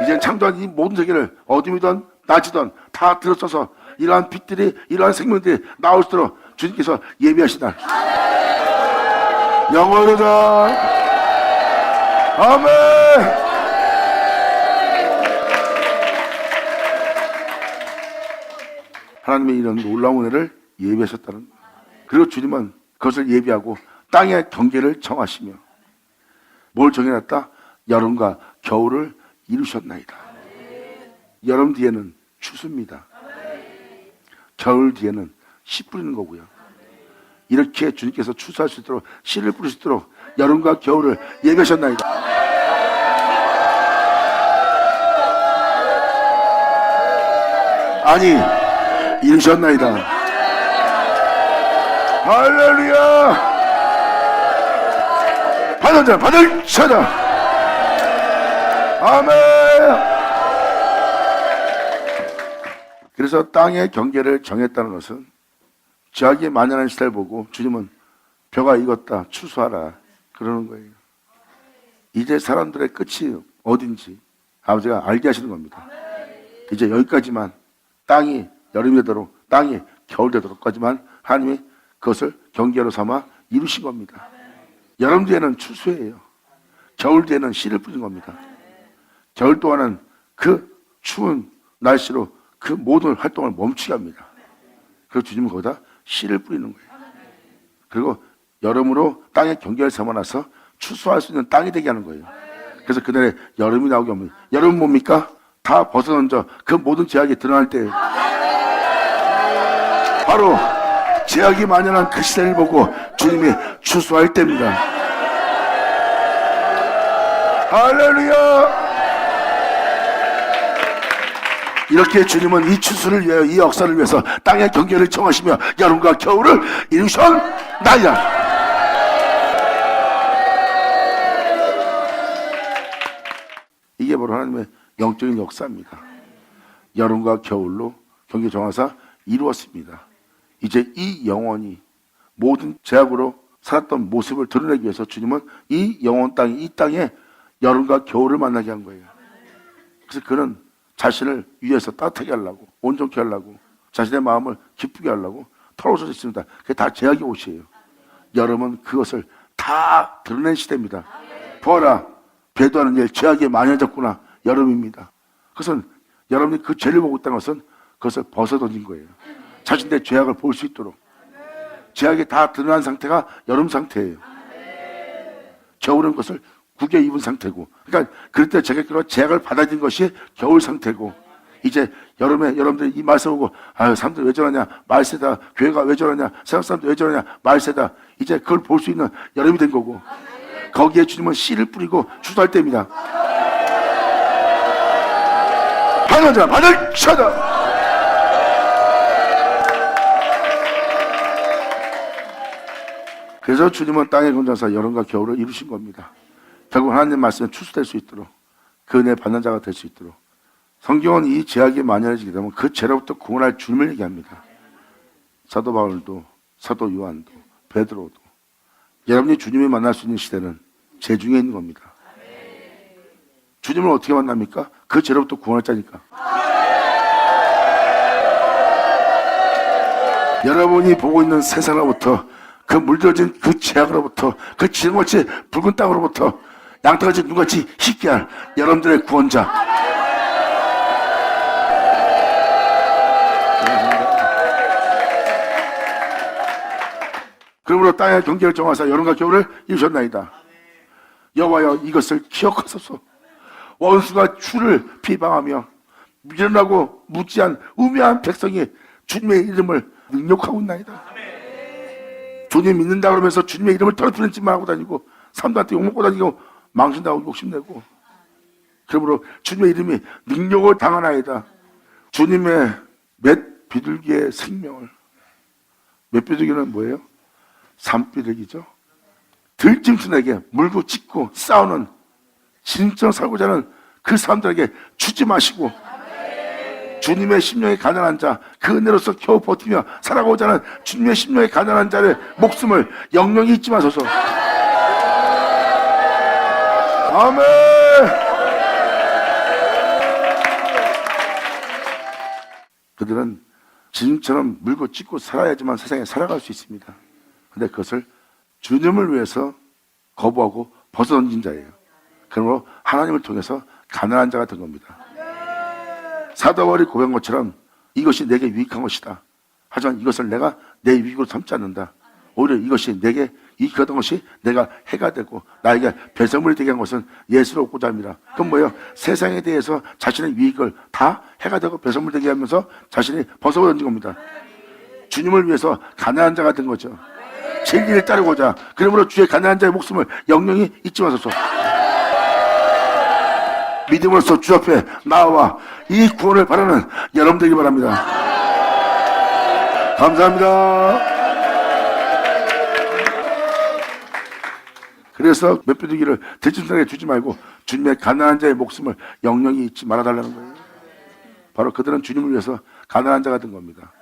이젠 창조한 이 모든 세계를 어둠이든 낮이든 다 들어서서 이러한 빛들이, 이러한 생명들이 나올 수 있도록 주님께서 예비하시다. 영원하다. 아멘. 하나님의 이런 놀라운 은혜를 예비하셨다는 거예요. 그리고 주님은 그것을 예비하고 땅의 경계를 정하시며 뭘 정해놨다? 여름과 겨울을 이루셨나이다. 여름 뒤에는 추수입니다. 겨울 뒤에는 씨 뿌리는 거고요. 이렇게 주님께서 추수할 수 있도록, 씨를 뿌릴 수 있도록 여름과 겨울을 예비하셨나이다. 아니, 이루셨나이다. 할렐루야. 받은 자 받을 자다. 아멘. 그래서 땅의 경계를 정했다는 것은 죄악이 만연한 시대를 보고 주님은 벼가 익었다. 추수하라. 그러는 거예요. 이제 사람들의 끝이 어딘지 아버지가 알게 하시는 겁니다. 이제 여기까지만, 땅이 여름이 되도록, 땅이 겨울 되도록까지만 하나님이 그것을 경계로 삼아 이루신 겁니다. 여름 뒤에는 추수예요. 겨울 뒤에는 씨를 뿌리는 겁니다. 겨울 동안은 그 추운 날씨로 그 모든 활동을 멈추게 합니다. 그리고 주님은 거기다 씨를 뿌리는 거예요. 그리고 여름으로 땅에 경계를 삼아놔서 추수할 수 있는 땅이 되게 하는 거예요. 그래서 그날에 여름이 나오게 합니다. 여름은 뭡니까? 다 벗어던져 그 모든 제약이 드러날 때예요. 바로 제약이 만연한 그 시대를 보고 주님이 추수할 때입니다. 할렐루야! 이렇게 주님은 이 추수를 위하여, 이 역사를 위해서 땅의 경계를 정하시며 여름과 겨울을 이루셨나이다. 이게 바로 하나님의 영적인 역사입니다. 여름과 겨울로 경계 정하사 이루었습니다. 이제 이 영혼이 모든 제약으로 살았던 모습을 드러내기 위해서 주님은 이 영혼 땅, 이 땅에 여름과 겨울을 만나게 한 거예요. 그래서 그는 자신을 위해서 따뜻하게 하려고, 온전케 하려고, 자신의 마음을 기쁘게 하려고 털어져 있습니다. 그게 다 제약의 옷이에요. 여름은 그것을 다 드러낸 시대입니다. 보아라, 배도하는 일, 제약이 많아졌구나. 여름입니다. 그것은 여러분이 그 죄를 보고 있다는 것은 그것을 벗어던진 거예요. 자신의 죄악을 볼 수 있도록. 제약이 다 드러난 상태가 여름 상태예요. 겨울은 그것을 구겨 입은 상태고, 그러니까 그럴 때 제약을 받아들인 것이 겨울 상태고, 이제 여름에 여러분들이 이 말씀 보고 아유 사람들 왜 저러냐, 말세다, 교회가 왜 저러냐, 세상 사람들 왜 저러냐, 말세다. 이제 그걸 볼 수 있는 여름이 된 거고, 거기에 주님은 씨를 뿌리고 추수할 때입니다. 하나자 받을 쳐다. 그래서 주님은 땅의 건장사 여름과 겨울을 이루신 겁니다. 결국 하나님 말씀에 추수될 수 있도록, 그 은혜 받는 자가 될 수 있도록. 성경은 이 제약이 만연해지게 되면 그 죄로부터 구원할 주님을 얘기합니다. 사도 바울도, 사도 요한도, 베드로도. 여러분이 주님을 만날 수 있는 시대는 죄 중에 있는 겁니다. 주님을 어떻게 만납니까? 그 죄로부터 구원할 자니까. 여러분이 보고 있는 세상으로부터, 그 물들어진 그 죄악으로부터, 그 지름같이 붉은 땅으로부터 양털같이 눈같이 희게 할 여러분들의 구원자. 그러므로 땅의 경계를 정하사 여름과 겨울을 이루셨나이다. 여호와여 이것을 기억하소서. 원수가 주를 비방하며 미련하고 무지한 우매한 백성이 주님의 이름을 능욕하고 있나이다. 주님 믿는다 그러면서 주님의 이름을 더럽히는 짓만 하고 다니고, 사람들한테 욕먹고 다니고, 망신당하고 욕심내고, 그러므로 주님의 이름이 능욕을 당하나이다. 주님의 몇 비둘기의 생명을, 몇 비둘기는 뭐예요? 산비둘기죠. 들짐승에게 물고 찢고 싸우는, 진정 살고자 하는 그 사람들에게 주지 마시고, 주님의 심령에 가난한 자, 그 은혜로서 겨우 버티며 살아가고자 하는 주님의 심령에 가난한 자의 목숨을 영영히 잊지 마소서. 아멘. 그들은 짐승처럼 물고 찢고 살아야지만 세상에 살아갈 수 있습니다. 그런데 그것을 주님을 위해서 거부하고 벗어던진 자예요. 그러므로 하나님을 통해서 가난한 자가 된 겁니다. 사도 바울이 고백한 것처럼 이것이 내게 유익한 것이다. 하지만 이것을 내가 내 유익으로 삼지 않는다. 오히려 이것이 내게 유익하던 것이 내가 해가 되고 나에게 배설물이 되게 한 것은 예수를 얻고자 합니다. 그건 뭐예요? 세상에 대해서 자신의 유익을 다 해가 되고 배설물 되게 하면서 자신이 벗어던진 겁니다. 주님을 위해서 가난한 자가 된 거죠. 진리를 따르고자. 그러므로 주의 가난한 자의 목숨을 영영히 잊지 마소서. 믿음으로써 주 앞에 나와 이 구원을 바라는 여러분 되기 바랍니다. 감사합니다. 그래서 몇 비둘기를 들짐승에게 주지 말고 주님의 가난한 자의 목숨을 영영히 잊지 말아달라는 거예요. 바로 그들은 주님을 위해서 가난한 자가 된 겁니다.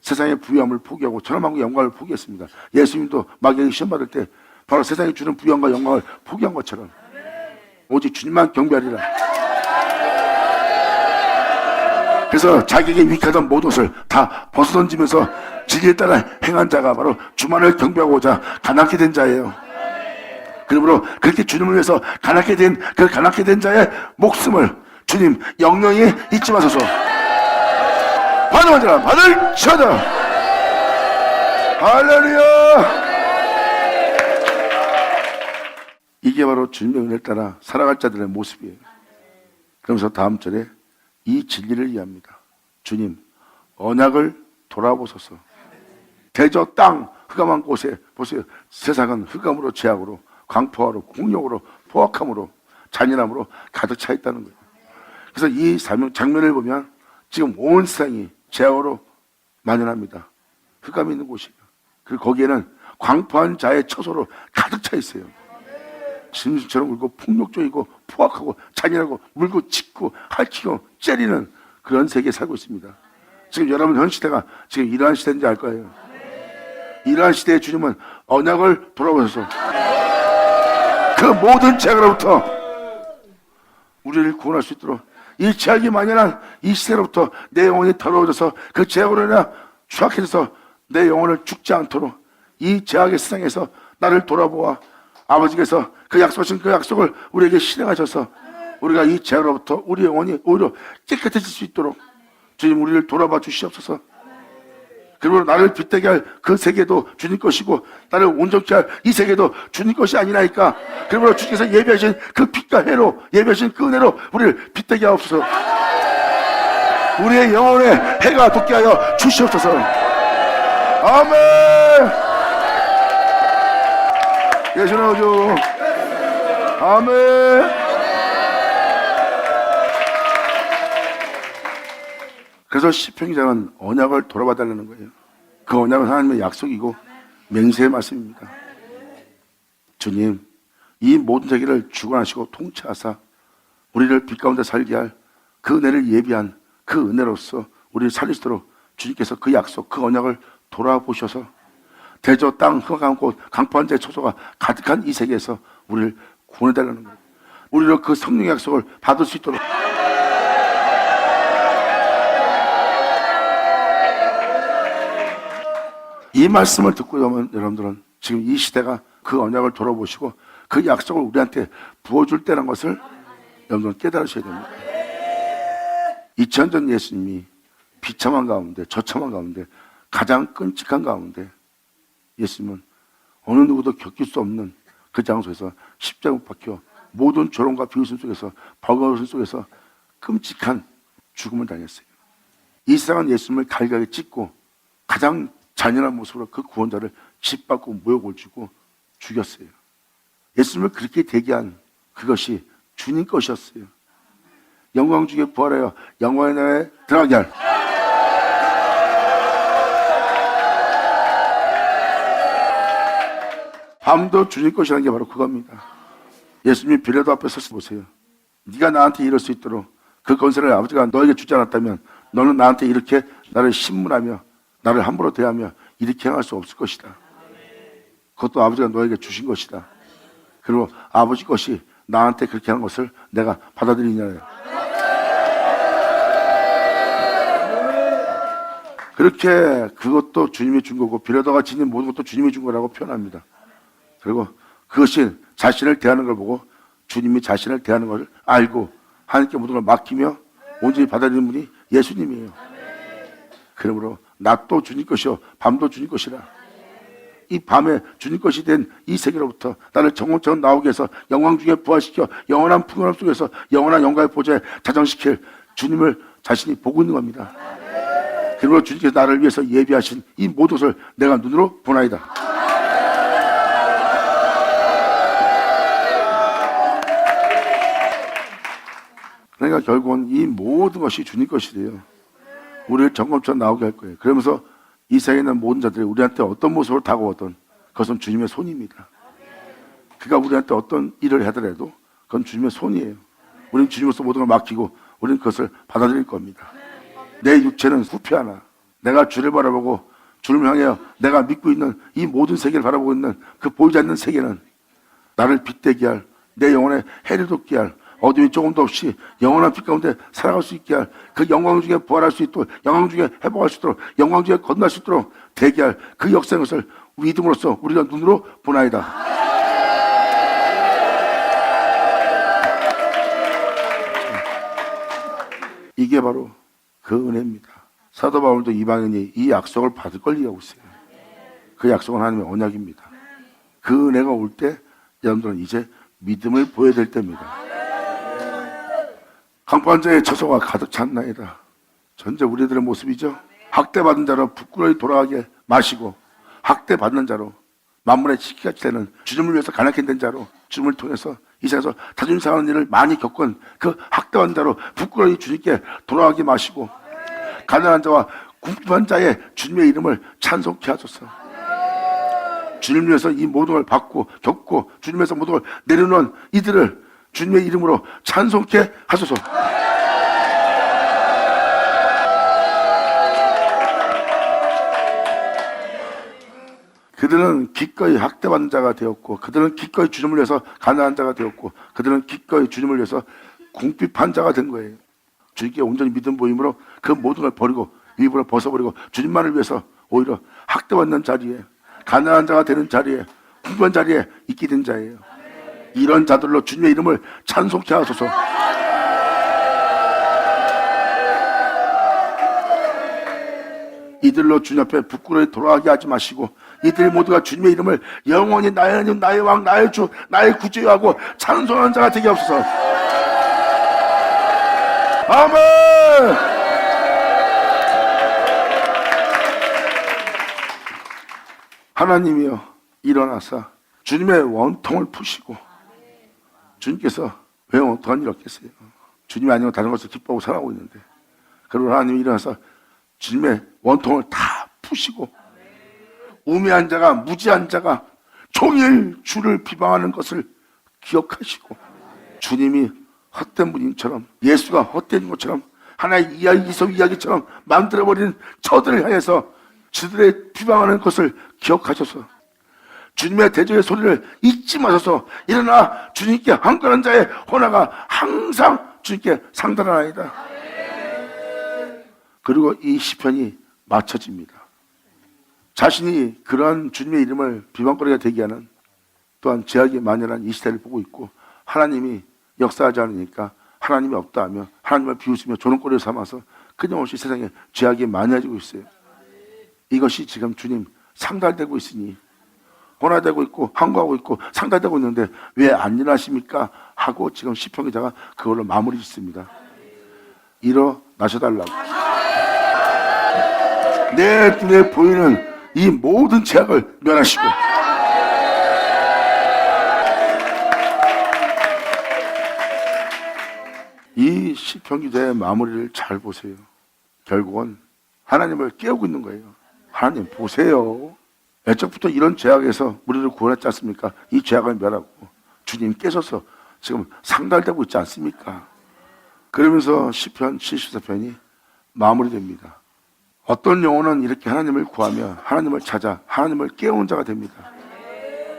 세상의 부유함을 포기하고 천하만국의 영광을 포기했습니다. 예수님도 마귀에게 시험 받을 때 바로 세상이 주는 부유함과 영광을 포기한 것처럼 오직 주님만 경배하리라. 그래서 자기에게 유익하던 모든 것을 다 벗어던지면서 진리에 따라 행한 자가 바로 주만을 경배하고자 가난케 된 자예요. 그러므로 그렇게 주님을 위해서 가난케 된 자의 목숨을 주님 영영히 잊지 마소서. 받으면 자라 받을 지어다. 할렐루야. 이게 바로 주님의 은혜를 따라 살아갈 자들의 모습이에요. 그러면서 다음 절에 이 진리를 이해합니다. 주님 언약을 돌아보소서. 대저 땅 흑암한 곳에 보세요. 세상은 흑암으로 죄악으로 광포하로 공력으로 포악함으로 잔인함으로 가득 차 있다는 거예요. 그래서 이 장면을 보면 지금 온 세상이 죄악으로 만연합니다. 흑암이 있는 곳이에요. 그리고 거기에는 광포한 자의 처소로 가득 차 있어요. 짐승처럼 울고 폭력적이고 포악하고 잔인하고 물고 짖고 핥히고 째리는 그런 세계에 살고 있습니다. 지금 여러분 현 시대가 지금 이러한 시대인지 알 거예요. 이러한 시대에 주님은 언약을 돌아보셔서 그 모든 죄악으로부터 우리를 구원할 수 있도록 이 죄악이 만연한 이 시대로부터 내 영혼이 더러워져서 그 죄악으로 인해 추악해져서 내 영혼을 죽지 않도록 이 죄악의 세상에서 나를 돌아보아 아버지께서 그 약속하신 그 약속을 우리에게 실행하셔서 우리가 이 죄로부터 우리 영혼이 오히려 깨끗해질 수 있도록 주님 우리를 돌아봐 주시옵소서. 그리고 나를 빛되게 할 그 세계도 주님 것이고 나를 온전케 할 이 세계도 주님 것이 아니라니까. 그러므로 주님께서 예비하신 그 빛과 해로 예비하신 그 은혜로 우리를 빛되게 하옵소서. 우리의 영혼에 해가 돋게 하여 주시옵소서. 아멘. 예수는 오죠. 아멘. 그래서 시편기자는 언약을 돌아봐 달라는 거예요. 그 언약은 하나님의 약속이고 맹세의 말씀입니다. 주님, 이 모든 세계를 주관하시고 통치하사 우리를 빛 가운데 살게 할 그 은혜를 예비한 그 은혜로서 우리를 살리시도록 주님께서 그 약속, 그 언약을 돌아보셔서 대저 땅 흑암 곳 강포한 자의 초소가 가득한 이 세계에서 우리를 구원해달라는 거예요. 우리로 그 성령의 약속을 받을 수 있도록 이 말씀을 듣고 나면 여러분들은 지금 이 시대가 그 언약을 돌아보시고 그 약속을 우리한테 부어줄 때라는 것을 여러분들은 깨달으셔야 됩니다. 2000년 전 예수님이 비참한 가운데 저참한 가운데 가장 끔찍한 가운데 예수님은 어느 누구도 겪을 수 없는 그 장소에서 십자가 못 박혀 모든 조롱과 비웃음 속에서 버거움 속에서 끔찍한 죽음을 당했어요. 이 세상은 예수님을 갈가게 찢고 가장 잔인한 모습으로 그 구원자를 짓밟고 모욕을 주고 죽였어요. 예수님을 그렇게 대기한 그것이 주님 것이었어요. 영광 중에 부활하여 영광의 나라에 들어가게 할 밤도 주님 것이라는 게 바로 그겁니다. 예수님이 빌라도 앞에 서서 보세요. 네가 나한테 이럴 수 있도록 그 권세를 아버지가 너에게 주지 않았다면 너는 나한테 이렇게 나를 신문하며 나를 함부로 대하며 이렇게 행할 수 없을 것이다. 그것도 아버지가 너에게 주신 것이다. 그리고 아버지 것이 나한테 그렇게 하는 것을 내가 받아들이냐. 그렇게 그것도 주님이 준 거고 빌라도가 지닌 모든 것도 주님이 준 거라고 표현합니다. 그리고 그것이 자신을 대하는 걸 보고 주님이 자신을 대하는 것을 알고 하나님께 모든 걸 맡기며 온전히 받아들이는 분이 예수님이에요. 그러므로 낮도 주님 것이요 밤도 주님 것이라. 이 밤에 주님 것이 된 이 세계로부터 나를 정원처럼 나오게 해서 영광 중에 부활시켜 영원한 풍요함 속에서 영원한 영광의 보좌에 자정시킬 주님을 자신이 보고 있는 겁니다. 그리고 주님께서 나를 위해서 예비하신 이 모든 것을 내가 눈으로 보나이다. 그러니까 결국은 이 모든 것이 주님 것이래요. 우리를 점검처럼 나오게 할 거예요. 그러면서 이 세상에 있는 모든 자들이 우리한테 어떤 모습으로 다가오든 그것은 주님의 손입니다. 그가 우리한테 어떤 일을 하더라도 그건 주님의 손이에요. 우리는 주님으로서 모든 걸 맡기고 우리는 그것을 받아들일 겁니다. 내 육체는 후패하나 내가 주를 바라보고 주를 향하여 내가 믿고 있는 이 모든 세계를 바라보고 있는 그 보이지 않는 세계는 나를 빛되게 할, 내 영혼에 해를 돋게 할, 어둠이 조금도 없이 영원한 빛 가운데 살아갈 수 있게 할, 그 영광 중에 부활할 수 있도록, 영광 중에 회복할 수 있도록, 영광 중에 건너갈 수 있도록 되게 할 그 역사의 것을 믿음으로써 우리가 눈으로 보나이다. 이게 바로 그 은혜입니다. 사도 바울도 이방인이 이 약속을 받을 걸 얘기하고 있어요. 그 약속은 하나님의 언약입니다. 그 은혜가 올 때 여러분들은 이제 믿음을 보여야 될 때입니다. 강판자의 처소가 가득 찼나이다. 전제 우리들의 모습이죠. 학대받은 자로 부끄러이 돌아가게 마시고, 학대받는 자로 만물의 시기같이 되는, 주님을 위해서 가난케 된 자로 주님을 통해서 이 세상에서 자존심 상하는 일을 많이 겪은 그 학대받은 자로 부끄러이 주님께 돌아가게 마시고, 가난한 자와 궁핍한 자의 주님의 이름을 찬송케 하소서. 주님을 위해서 이 모든 걸 받고 겪고 주님에서 모든 걸 내려놓은 이들을 주님의 이름으로 찬송케 하소서. 그들은 기꺼이 학대받는 자가 되었고, 그들은 기꺼이 주님을 위해서 가난한 자가 되었고, 그들은 기꺼이 주님을 위해서 궁핍한 자가 된 거예요. 주님께 온전히 믿음 보임으로 그 모든 걸 버리고 일부러 벗어버리고 주님만을 위해서 오히려 학대받는 자리에, 가난한 자가 되는 자리에, 궁핍한 자리에 있게 된 자예요. 이런 자들로 주님의 이름을 찬송케 하소서. 이들로 주님 앞에 부끄러이 돌아가게 하지 마시고, 이들 모두가 주님의 이름을 영원히 나의 하나님, 나의 왕, 나의 주, 나의 구주하고 찬송하는 자가 되게 하소서. 아멘. 하나님이여 일어나사 주님의 원통을 푸시고, 주님께서 왜 원통한 일 없겠어요? 주님이 아니면 다른 것을 기뻐하고 살아가고 있는데, 그리고 하나님이 일어나서 주님의 원통을 다 푸시고, 우매한 자가, 무지한 자가 종일 주를 비방하는 것을 기억하시고, 주님이 헛된 분인처럼, 예수가 헛된 것처럼, 하나의 이야기 이야기처럼 만들어버린 저들을 향해서 저들의 비방하는 것을 기억하셔서 주님의 대적의 소리를 잊지 마셔서 일어나 주님께 한가한 자의 혼화가 항상 주님께 상달하나이다. 그리고 이 시편이 맞춰집니다. 자신이 그러한 주님의 이름을 비방거리가 되게 하는, 또한 제약이 만연한 이 시대를 보고 있고, 하나님이 역사하지 않으니까 하나님이 없다 하며 하나님을 비웃으며 조롱거리를 삼아서 끊임없이 세상에 죄악이 많아지고 있어요. 이것이 지금 주님 상달되고 있으니, 혼화되고 있고 항거하고 있고 상달되고 있는데 왜 안 일어나십니까? 하고 지금 시편 기자가 그걸로 마무리 짓습니다. 일어나셔달라고. 내 눈에 보이는 이 모든 죄악을 멸하시고, 이 시편 기자의 마무리를 잘 보세요. 결국은 하나님을 깨우고 있는 거예요. 하나님 보세요. 애초부터 이런 죄악에서 우리를 구원했지 않습니까? 이 죄악을 멸하고 주님 깨셔서 지금 상달되고 있지 않습니까? 그러면서 시편 74편이 마무리됩니다. 어떤 영혼은 이렇게 하나님을 구하며 하나님을 찾아 하나님을 깨우는 자가 됩니다.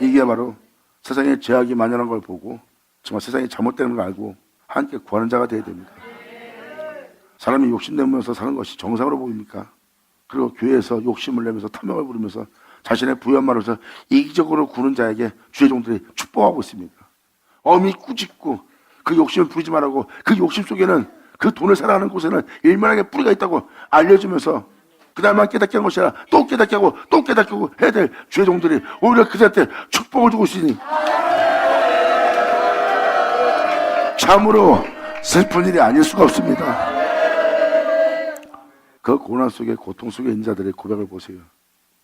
이게 바로 세상에 죄악이 만연한 걸 보고 정말 세상이 잘못되는 걸 알고 하나님께 구하는 자가 되어야 됩니다. 사람이 욕심내면서 사는 것이 정상으로 보입니까? 그리고 교회에서 욕심을 내면서 탐욕을 부리면서 자신의 부연만을 해서 이기적으로 구는 자에게 주의 종들이 축복하고 있습니다. 어미 꾸짖고 그 욕심을 부리지 말라고, 그 욕심 속에는, 그 돈을 사랑하는 곳에는 일만하게 뿌리가 있다고 알려주면서 그날만 깨닫게 한 것이 아니라 또 깨닫게 하고 또 깨닫게 하고 해야 될 주의 종들이 오히려 그들한테 축복을 주고 있으니 참으로 슬픈 일이 아닐 수가 없습니다. 그 고난 속에, 고통 속에 있는 자들의 고백을 보세요.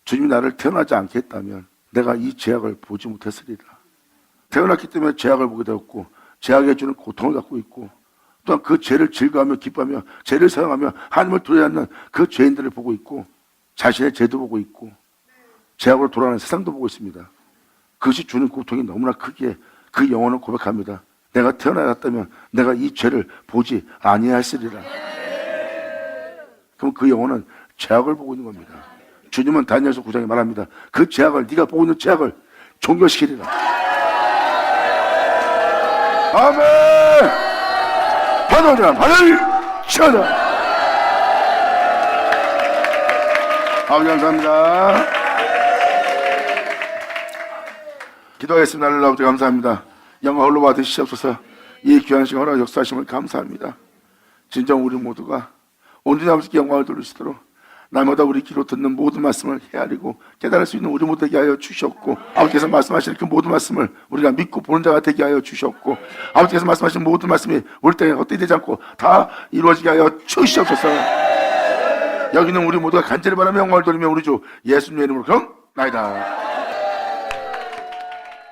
주님이 나를 태어나지 않게 했다면 내가 이 죄악을 보지 못했으리라. 태어났기 때문에 죄악을 보게 되었고, 죄악에 주는 고통을 갖고 있고, 또한 그 죄를 즐거워하며 기뻐하며 죄를 사랑하며 하나님을 두려워하는 그 죄인들을 보고 있고, 자신의 죄도 보고 있고, 죄악으로 돌아가는 세상도 보고 있습니다. 그것이 주는 고통이 너무나 크기에 그 영혼은 고백합니다. 내가 태어나갔다면 내가 이 죄를 보지 아니하였으리라. 그럼 그 영혼은 죄악을 보고 있는 겁니다. 주님은 다니엘서 9장에 말합니다. 그 죄악을, 네가 보고 있는 죄악을 종결시키리라. 아멘. 받아오자. 받아오자. 아버지 감사합니다. 기도하겠습니다. 하나님 아버지 감사합니다. 영광 홀로 받으시옵소서. 이 귀한 시간 허락 역사하심을 감사합니다. 진정 우리 모두가 온전히 아버지께 영광을 돌리시도록 날마다 우리 귀로 듣는 모든 말씀을 헤아리고 깨달을 수 있는 우리 모두 되게 하여 주셨고, 아버지께서 말씀하시는 그 모든 말씀을 우리가 믿고 보는 자가 되게 하여 주셨고, 아버지께서 말씀하신 모든 말씀이 우리 땅에 헛되이 되지 않고 다 이루어지게 하여 주시옵소서. 여기는 우리 모두가 간절히 바라며 영광을 돌리며 우리 주 예수님의 이름으로 그럼 나이다.